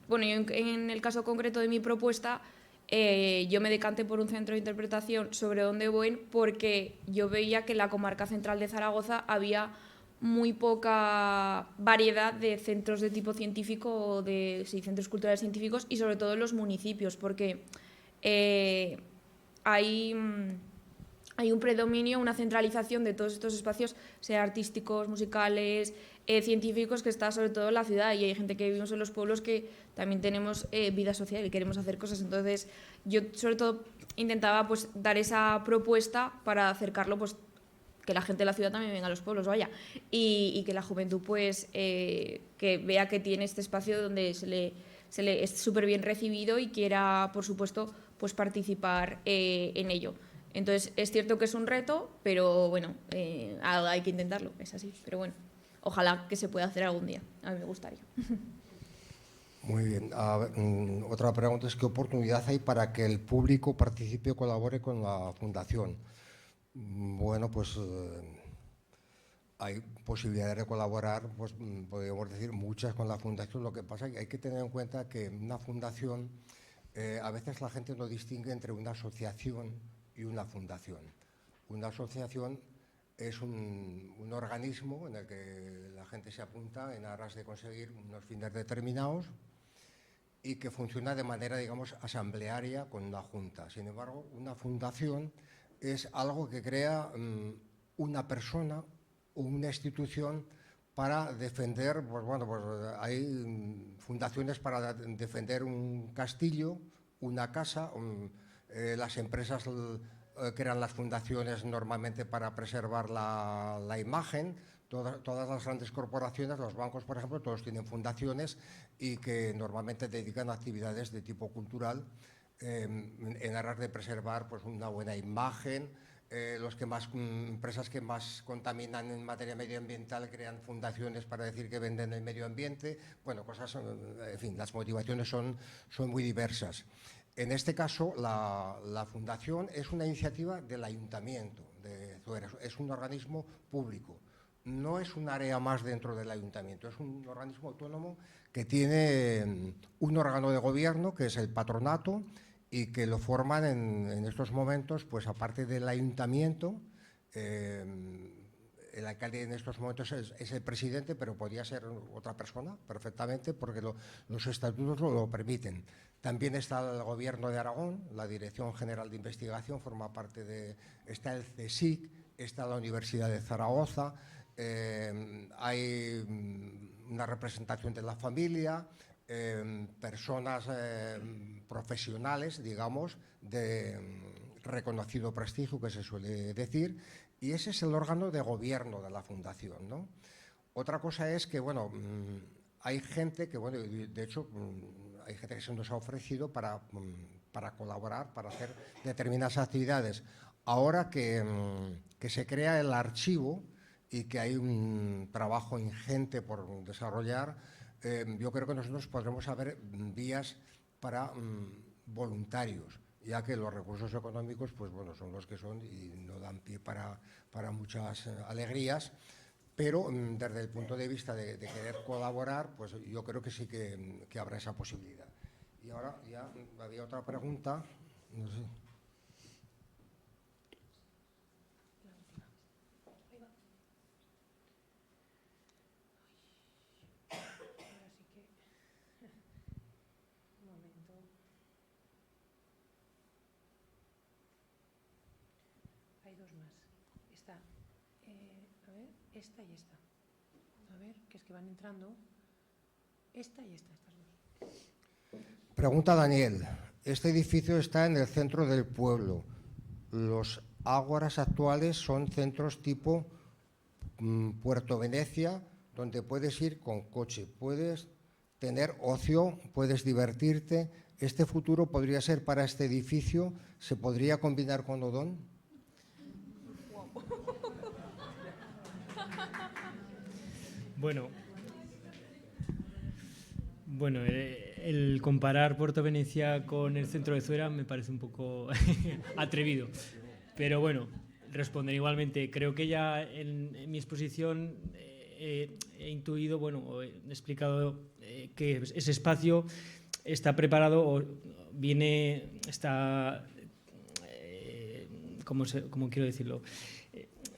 bueno, yo en el caso concreto de mi propuesta, yo me decanté por un centro de interpretación sobre Odón de Buen porque yo veía que en la comarca central de Zaragoza había muy poca variedad de centros de tipo científico o de centros culturales científicos y sobre todo en los municipios, porque hay un predominio, una centralización de todos estos espacios, sea artísticos, musicales, científicos, que está sobre todo en la ciudad, y hay gente que vivimos en los pueblos que también tenemos vida social y queremos hacer cosas. Entonces yo sobre todo intentaba pues dar esa propuesta para acercarlo, pues que la gente de la ciudad también venga a los pueblos, vaya, y que la juventud pues que vea que tiene este espacio donde se le es súper bien recibido y quiera, por supuesto, pues participar en ello. Entonces, es cierto que es un reto, pero bueno, hay que intentarlo, es así. Pero bueno, ojalá que se pueda hacer algún día. A mí me gustaría. Muy bien. A ver, otra pregunta es: ¿qué oportunidad hay para que el público participe o colabore con la Fundación? Bueno, pues hay posibilidades de colaborar, pues podríamos decir muchas con la Fundación. Lo que pasa es que hay que tener en cuenta que una fundación, a veces la gente no distingue entre una asociación y una fundación. Una asociación es un organismo en el que la gente se apunta en aras de conseguir unos fines determinados y que funciona de manera, digamos, asamblearia con una junta. Sin embargo, una fundación es algo que crea una persona o una institución para defender, pues bueno, pues hay fundaciones para defender un castillo, una casa, las empresas crean las fundaciones normalmente para preservar la imagen. Todas las grandes corporaciones, los bancos, por ejemplo, todos tienen fundaciones y que normalmente dedican a actividades de tipo cultural en aras de preservar pues una buena imagen. Empresas que más contaminan en materia medioambiental crean fundaciones para decir que venden el medio ambiente. Bueno, cosas, en fin, las motivaciones son muy diversas. En este caso, la Fundación es una iniciativa del Ayuntamiento de Zuera, es un organismo público. No es un área más dentro del Ayuntamiento, es un organismo autónomo que tiene un órgano de gobierno, que es el patronato, y que lo forman en estos momentos, pues aparte del Ayuntamiento, el alcalde en estos momentos es el presidente, pero podría ser otra persona perfectamente, porque los estatutos lo permiten. También está el Gobierno de Aragón, la Dirección General de Investigación forma parte está el CSIC, está la Universidad de Zaragoza, hay una representación de la familia, personas profesionales, digamos, de reconocido prestigio, que se suele decir, y ese es el órgano de gobierno de la Fundación, ¿no? Otra cosa es que, bueno, hay gente que, bueno, de hecho, hay gente que se nos ha ofrecido para colaborar, para hacer determinadas actividades. Ahora que se crea el archivo y que hay un trabajo ingente por desarrollar, yo creo que nosotros podremos haber vías para voluntarios, ya que los recursos económicos, pues bueno, son los que son y no dan pie para muchas alegrías. Pero desde el punto de vista de querer colaborar, pues yo creo que sí que habrá esa posibilidad. Y ahora ya había otra pregunta, no sé. Ahora sí que... Un momento. Hay dos más. Está, a ver, esta y esta. A ver, que es que van entrando. Esta y esta, estas dos. Pregunta Daniel, este edificio está en el centro del pueblo. Los ágoras actuales son centros tipo Puerto Venecia, donde puedes ir con coche, puedes tener ocio, puedes divertirte. ¿Este futuro podría ser para este edificio? ¿Se podría combinar con Odón? Bueno, el comparar Puerto Venecia con el centro de Zuera me parece un poco atrevido. Pero bueno, responderé igualmente. Creo que ya en mi exposición he intuido, bueno, he explicado que ese espacio está preparado o está, ¿cómo quiero decirlo?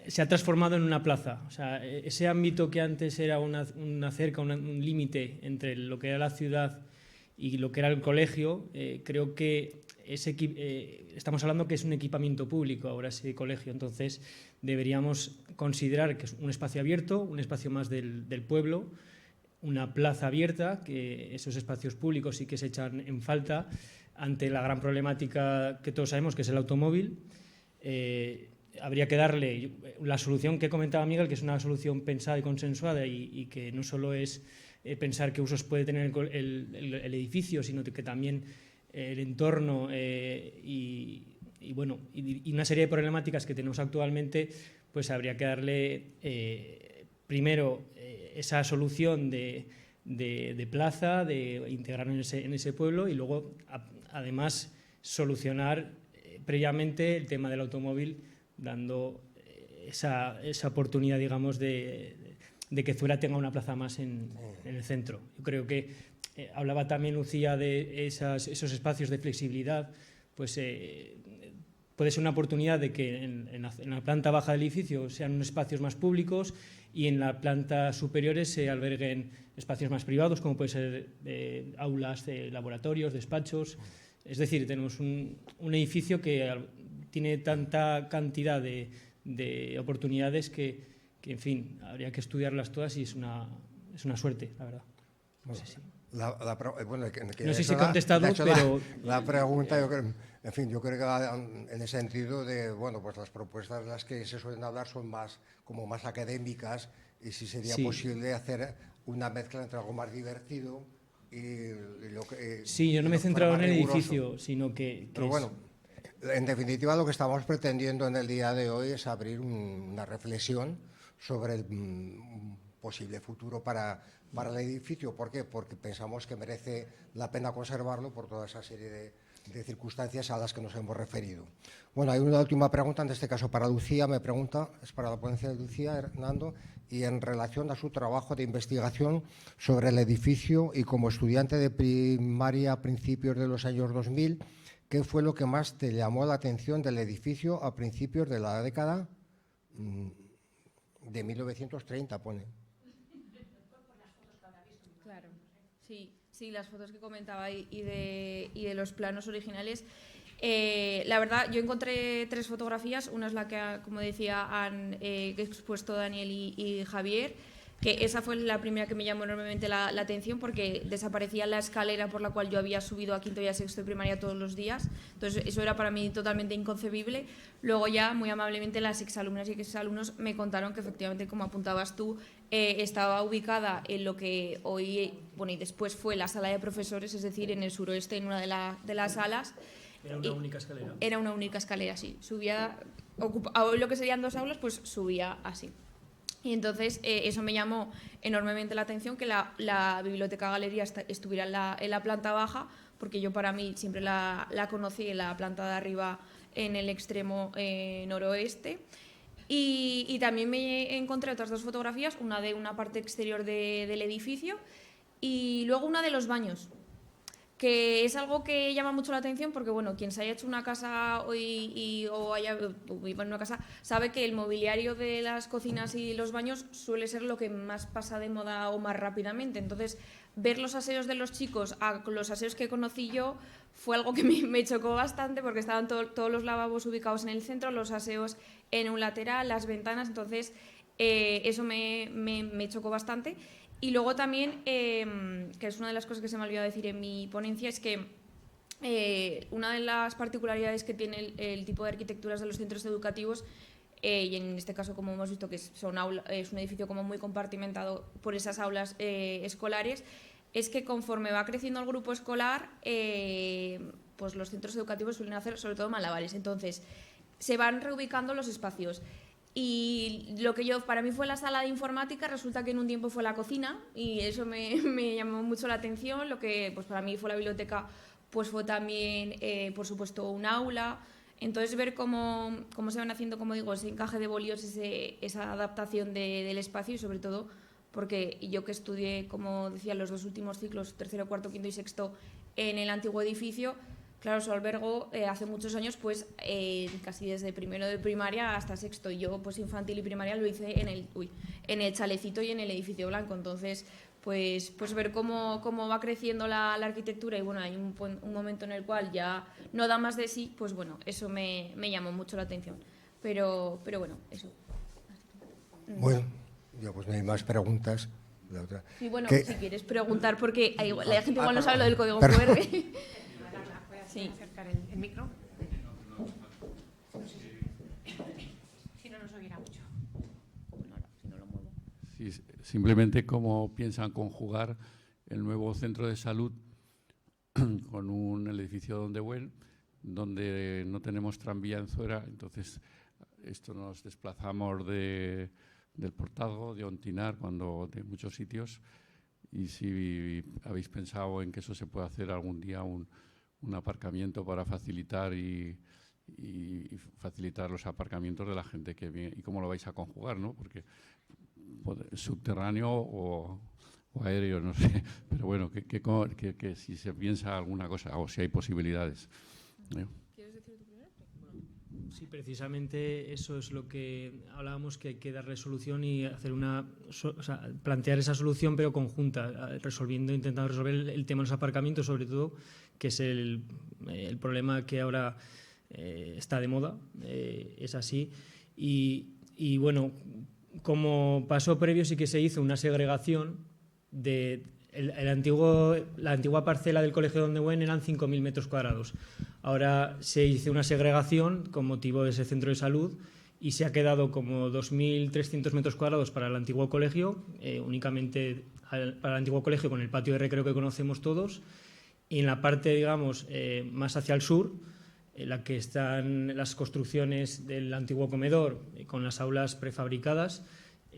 Se ha transformado en una plaza. O sea, ese ámbito que antes era una cerca, un límite entre lo que era la ciudad y lo que era el colegio, creo que estamos hablando que es un equipamiento público ahora ese colegio, entonces deberíamos considerar que es un espacio abierto, un espacio más del pueblo, una plaza abierta, que esos espacios públicos sí que se echan en falta ante la gran problemática que todos sabemos que es el automóvil. Habría que darle la solución que comentaba Miguel, que es una solución pensada y consensuada y que no solo es pensar qué usos puede tener el edificio, sino que también el entorno y una serie de problemáticas que tenemos actualmente, pues habría que darle primero esa solución de plaza, de integrar en ese pueblo y luego además solucionar previamente el tema del automóvil, dando esa oportunidad, digamos, de que Zuera tenga una plaza más en el centro. Yo creo que hablaba también Lucía de esos espacios de flexibilidad, pues puede ser una oportunidad de que en la planta baja del edificio sean unos espacios más públicos y en las plantas superiores se alberguen espacios más privados, como puede ser aulas, laboratorios, despachos. Es decir, tenemos un edificio que tiene tanta cantidad de oportunidades que, en fin, habría que estudiarlas todas y es una suerte, la verdad. Bueno, Sí. No sé si he contestado, pero... La pregunta, yo creo, en fin, yo creo que va en el sentido de, bueno, pues las propuestas de las que se suelen hablar son más académicas y si sería posible hacer una mezcla entre algo más divertido y lo que... Sí, yo no me he centrado en el edificio, sino que pero bueno, en definitiva lo que estamos pretendiendo en el día de hoy es abrir una reflexión sobre el posible futuro para el edificio. ¿Por qué? Porque pensamos que merece la pena conservarlo por toda esa serie de circunstancias a las que nos hemos referido. Bueno, hay una última pregunta, en este caso para Lucía, me pregunta, es para la ponencia de Lucía, Hernando, y en relación a su trabajo de investigación sobre el edificio y como estudiante de primaria a principios de los años 2000, ¿qué fue lo que más te llamó la atención del edificio a principios de la década de 1930, pone? Claro, sí, las fotos que comentaba y de los planos originales. La verdad, yo encontré 3 fotografías. Una es la que, como decía, han expuesto Daniel y Javier. que esa fue la primera que me llamó enormemente la atención, porque desaparecía la escalera por la cual yo había subido a quinto y a sexto de primaria todos los días. Entonces eso era para mí totalmente inconcebible. Luego ya muy amablemente las exalumnas y exalumnos me contaron que efectivamente, como apuntabas tú, estaba ubicada en lo que hoy, bueno, y después fue la sala de profesores, es decir, en el suroeste, en una de las salas. Era una única escalera. Era una única escalera, sí. Subía, a lo que serían 2 aulas, pues subía así. Y entonces eso me llamó enormemente la atención, que la biblioteca galería estuviera en la planta baja, porque yo para mí siempre la conocí en la planta de arriba, en el extremo noroeste. Y también me encontré otras 2 fotografías, una de una parte exterior del edificio y luego una de los baños, que es algo que llama mucho la atención porque, bueno, quien se haya hecho una casa hoy o viva en una casa sabe que el mobiliario de las cocinas y los baños suele ser lo que más pasa de moda o más rápidamente. Entonces, ver los aseos de los chicos a los aseos que conocí yo fue algo que me chocó bastante, porque estaban todos los lavabos ubicados en el centro, los aseos en un lateral, las ventanas. Entonces eso me chocó bastante. Y luego también, que es una de las cosas que se me olvidó decir en mi ponencia, es que una de las particularidades que tiene el tipo de arquitecturas de los centros educativos, y en este caso, como hemos visto, que es un edificio como muy compartimentado por esas aulas escolares, es que conforme va creciendo el grupo escolar, pues los centros educativos suelen hacer sobre todo malabares. Entonces, se van reubicando los espacios. Y lo que para mí fue la sala de informática, resulta que en un tiempo fue la cocina, y eso me llamó mucho la atención. Lo que pues para mí fue la biblioteca, pues fue también, por supuesto, un aula. Entonces, ver cómo se van haciendo, como digo, ese encaje de bolíos, esa adaptación del espacio, y sobre todo porque yo, que estudié, como decía, los 2 últimos ciclos, tercero, cuarto, quinto y sexto, en el antiguo edificio, claro, se albergó hace muchos años, pues casi desde primero de primaria hasta sexto. Yo, pues infantil y primaria, lo hice en el chalecito y en el edificio blanco. Entonces, pues ver cómo va creciendo la arquitectura, y bueno, hay un momento en el cual ya no da más de sí, pues bueno, eso me llamó mucho la atención. Pero bueno, eso. Bueno, ya pues no hay más preguntas. Y bueno, ¿Qué? si quieres preguntar, porque la gente igual no sabe lo del código QR. Voy a Sí. acercar el micro. Si no, nos oirá mucho. Si no lo muevo. Sí, simplemente cómo piensan conjugar el nuevo centro de salud con el edificio donde Buen, donde no tenemos tranvía en Zuera. Entonces, esto nos desplazamos del Portazgo, de Ontinar, de muchos sitios. Y si habéis pensado en que eso se puede hacer algún día, un aparcamiento para facilitar y facilitar los aparcamientos de la gente que viene, y cómo lo vais a conjugar, ¿no? Porque subterráneo o aéreo, no sé, pero bueno, que si se piensa alguna cosa o si hay posibilidades. ¿Quieres decir tú primero? Sí, precisamente eso es lo que hablábamos, que hay que darle solución y hacer plantear esa solución, pero conjunta, intentando resolver el tema de los aparcamientos, sobre todo, que es el problema que ahora está de moda, es así. Y bueno, como paso previo, sí que se hizo una segregación de la antigua parcela del Colegio Donde Buen eran 5.000 metros cuadrados. Ahora se hizo una segregación con motivo de ese centro de salud, y se ha quedado como 2.300 metros cuadrados para el antiguo colegio, únicamente para el antiguo colegio, con el patio de recreo que conocemos todos. Y en la parte, digamos, más hacia el sur, en la que están las construcciones del antiguo comedor, con las aulas prefabricadas,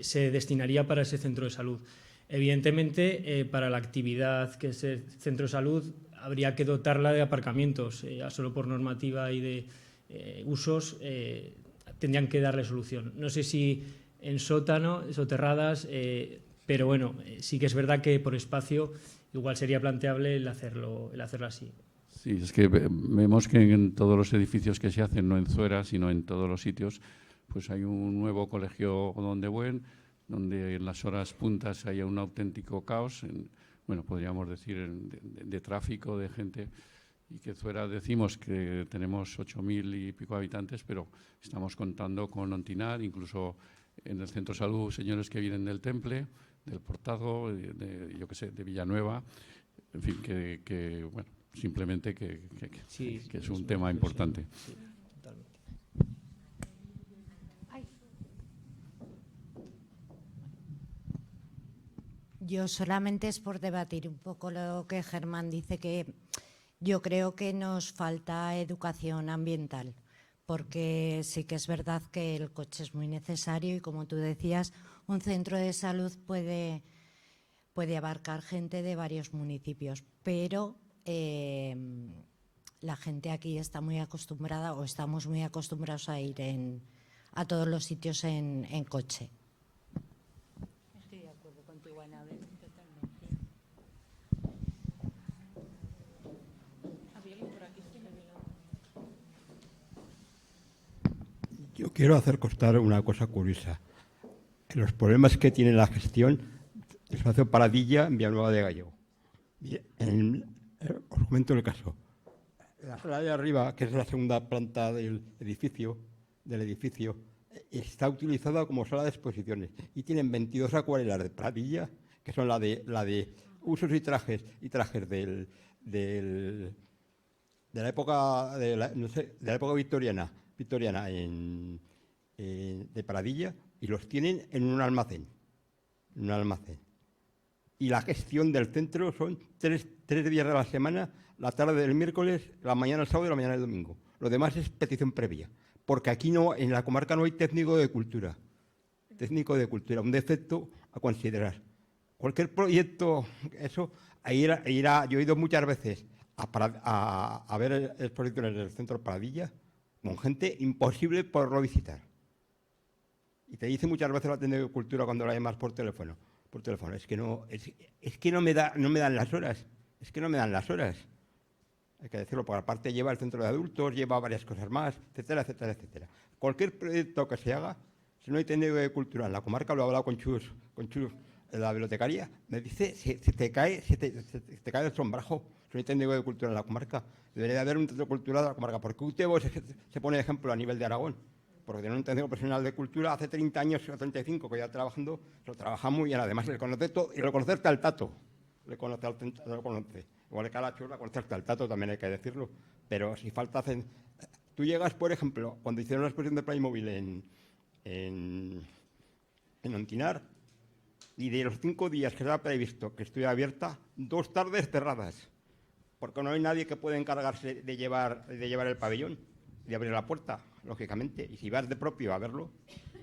se destinaría para ese centro de salud. Evidentemente, para la actividad que es el centro de salud, habría que dotarla de aparcamientos. Ya solo por normativa y de usos tendrían que darle solución. No sé si en soterradas, pero bueno, sí que es verdad que por espacio igual sería planteable el hacerlo así. Sí, es que vemos que en todos los edificios que se hacen, no en Zuera, sino en todos los sitios, pues hay un nuevo colegio Donde Buen, donde en las horas puntas haya un auténtico caos, podríamos decir, de tráfico, de gente, y que Zuera decimos que tenemos 8.000 y pico habitantes, pero estamos contando con Ontinar, incluso en el centro de salud, señores que vienen del Temple, del Portado, yo qué sé, de Villanueva, en fin, bueno, simplemente que es un tema importante. Sí, totalmente. Yo solamente es por debatir un poco lo que Germán dice, que yo creo que nos falta educación ambiental, porque sí que es verdad que el coche es muy necesario y, como tú decías, un centro de salud puede abarcar gente de varios municipios, pero la gente aquí está muy acostumbrada, o estamos muy acostumbrados a ir a todos los sitios en coche. Estoy de acuerdo contigo, Anabel, totalmente. ¿Había alguien por aquí? Yo quiero hacer constar una cosa curiosa. Los problemas que tiene la gestión del espacio Paradilla en Villanueva de Gallego. Os comento el caso. La sala de arriba, que es la segunda planta del edificio, está utilizada como sala de exposiciones y tienen 22 acuarelas de Pradilla, que son la de usos y trajes de la época de la época victoriana de Pradilla, y los tienen en un almacén. Y la gestión del centro son tres días de la semana, la tarde del miércoles, la mañana del sábado y la mañana del domingo. Lo demás es petición previa, porque aquí en la comarca no hay técnico de cultura. Un defecto a considerar. Cualquier proyecto, yo he ido muchas veces a ver exposiciones del centro Pradilla con gente imposible poderlo visitar. Y te dice muchas veces la técnico de cultura cuando la llamas por teléfono. Es que no me dan las horas. Hay que decirlo, porque aparte lleva el centro de adultos, lleva varias cosas más, etcétera, etcétera, etcétera. Cualquier proyecto que se haga, si no hay técnico de cultura en la comarca, lo he hablado con Chus, la bibliotecaria, me dice, se te cae el sombrajo. Si no hay técnico de cultura en la comarca, debería haber un centro cultural de la comarca, porque UTEBO se pone de ejemplo a nivel de Aragón. Porque tener un técnico profesional de cultura hace 30 años o 35 que ya trabajando, lo trabaja muy bien. Además, le conoce todo y reconocerte al tato. Lo conoce. Igual que a la churra, conocerte al tato también hay que decirlo. Pero si falta hacer... Tú llegas, por ejemplo, cuando hicieron la exposición de Playmobil en Ontinar, y de los 5 días que estaba previsto que estuviera abierta, 2 tardes cerradas. Porque no hay nadie que pueda encargarse de llevar el pabellón, de abrir la puerta, lógicamente. Y si vas de propio a verlo,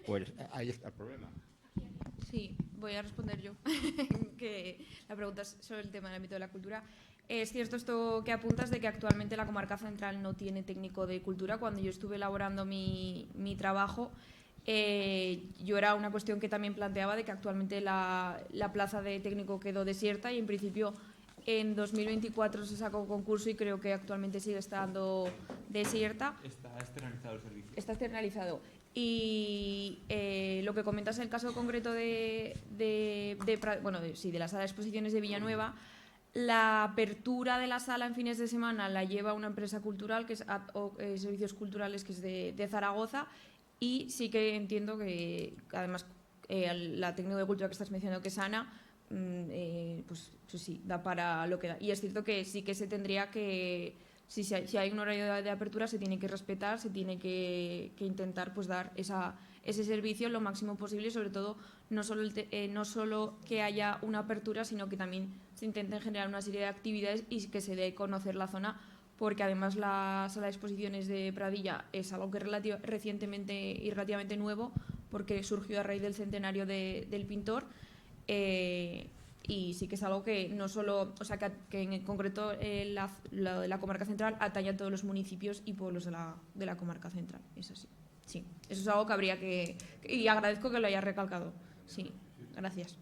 pues ahí está el problema. Sí, voy a responder yo, que la pregunta es sobre el tema del ámbito de la cultura. Es cierto esto que apuntas de que actualmente la comarca central no tiene técnico de cultura. Cuando yo estuve elaborando mi trabajo, yo era una cuestión que también planteaba de que actualmente la plaza de técnico quedó desierta y en principio en 2024 se sacó un concurso y creo que actualmente sigue estando desierta. Está externalizado el servicio. Está externalizado. Y lo que comentas en el caso concreto de la sala de exposiciones de Villanueva, la apertura de la sala en fines de semana la lleva una empresa cultural, que es Servicios Culturales, que es de Zaragoza, y sí que entiendo que además la técnica de cultura que estás mencionando, que es Ana, pues sí, da para lo que da. Y es cierto que sí que se tendría que... Si hay un horario de apertura, se tiene que respetar, se tiene que intentar pues dar ese servicio lo máximo posible y sobre todo no solo que haya una apertura, sino que también se intenten generar una serie de actividades y que se dé a conocer la zona, porque además la sala de exposiciones de Pradilla es algo que es relativamente nuevo, porque surgió a raíz del centenario del pintor. Y sí que es algo que no solo, o sea, que en concreto la comarca central atañe a todos los municipios y pueblos de la comarca central. Eso sí, sí. Eso es algo que habría que... Y agradezco que lo hayas recalcado. Sí, gracias.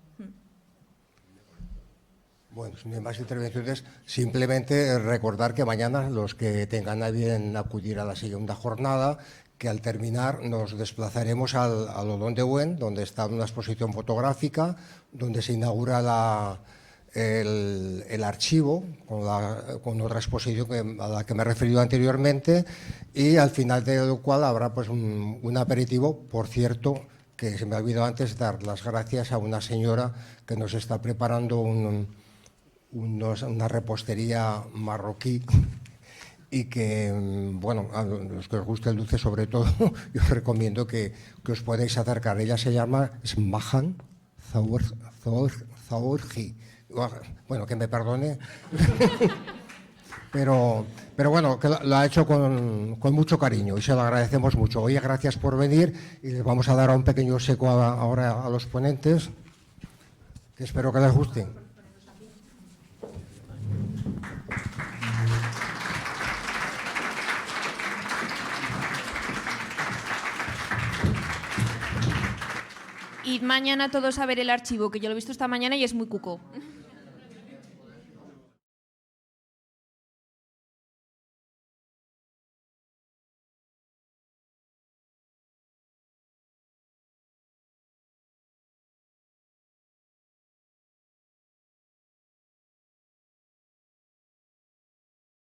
Bueno, sin más intervenciones, simplemente recordar que mañana los que tengan a bien acudir a la segunda jornada, que al terminar nos desplazaremos al Odón de Buen, donde está una exposición fotográfica, donde se inaugura el archivo, con otra exposición a la que me he referido anteriormente, y al final de lo cual habrá pues un aperitivo, por cierto, que se me ha olvidado antes dar las gracias a una señora que nos está preparando una repostería marroquí y que, bueno, a los que os guste el dulce sobre todo, yo os recomiendo que os podáis acercar. Ella se llama Smahan Zaorgi. Bueno, que me perdone, pero bueno, que lo ha hecho con mucho cariño y se lo agradecemos mucho. Oye, gracias por venir y les vamos a dar un pequeño seco ahora a los ponentes, que espero que les guste. Id mañana todos a ver el archivo, que yo lo he visto esta mañana y es muy cuco.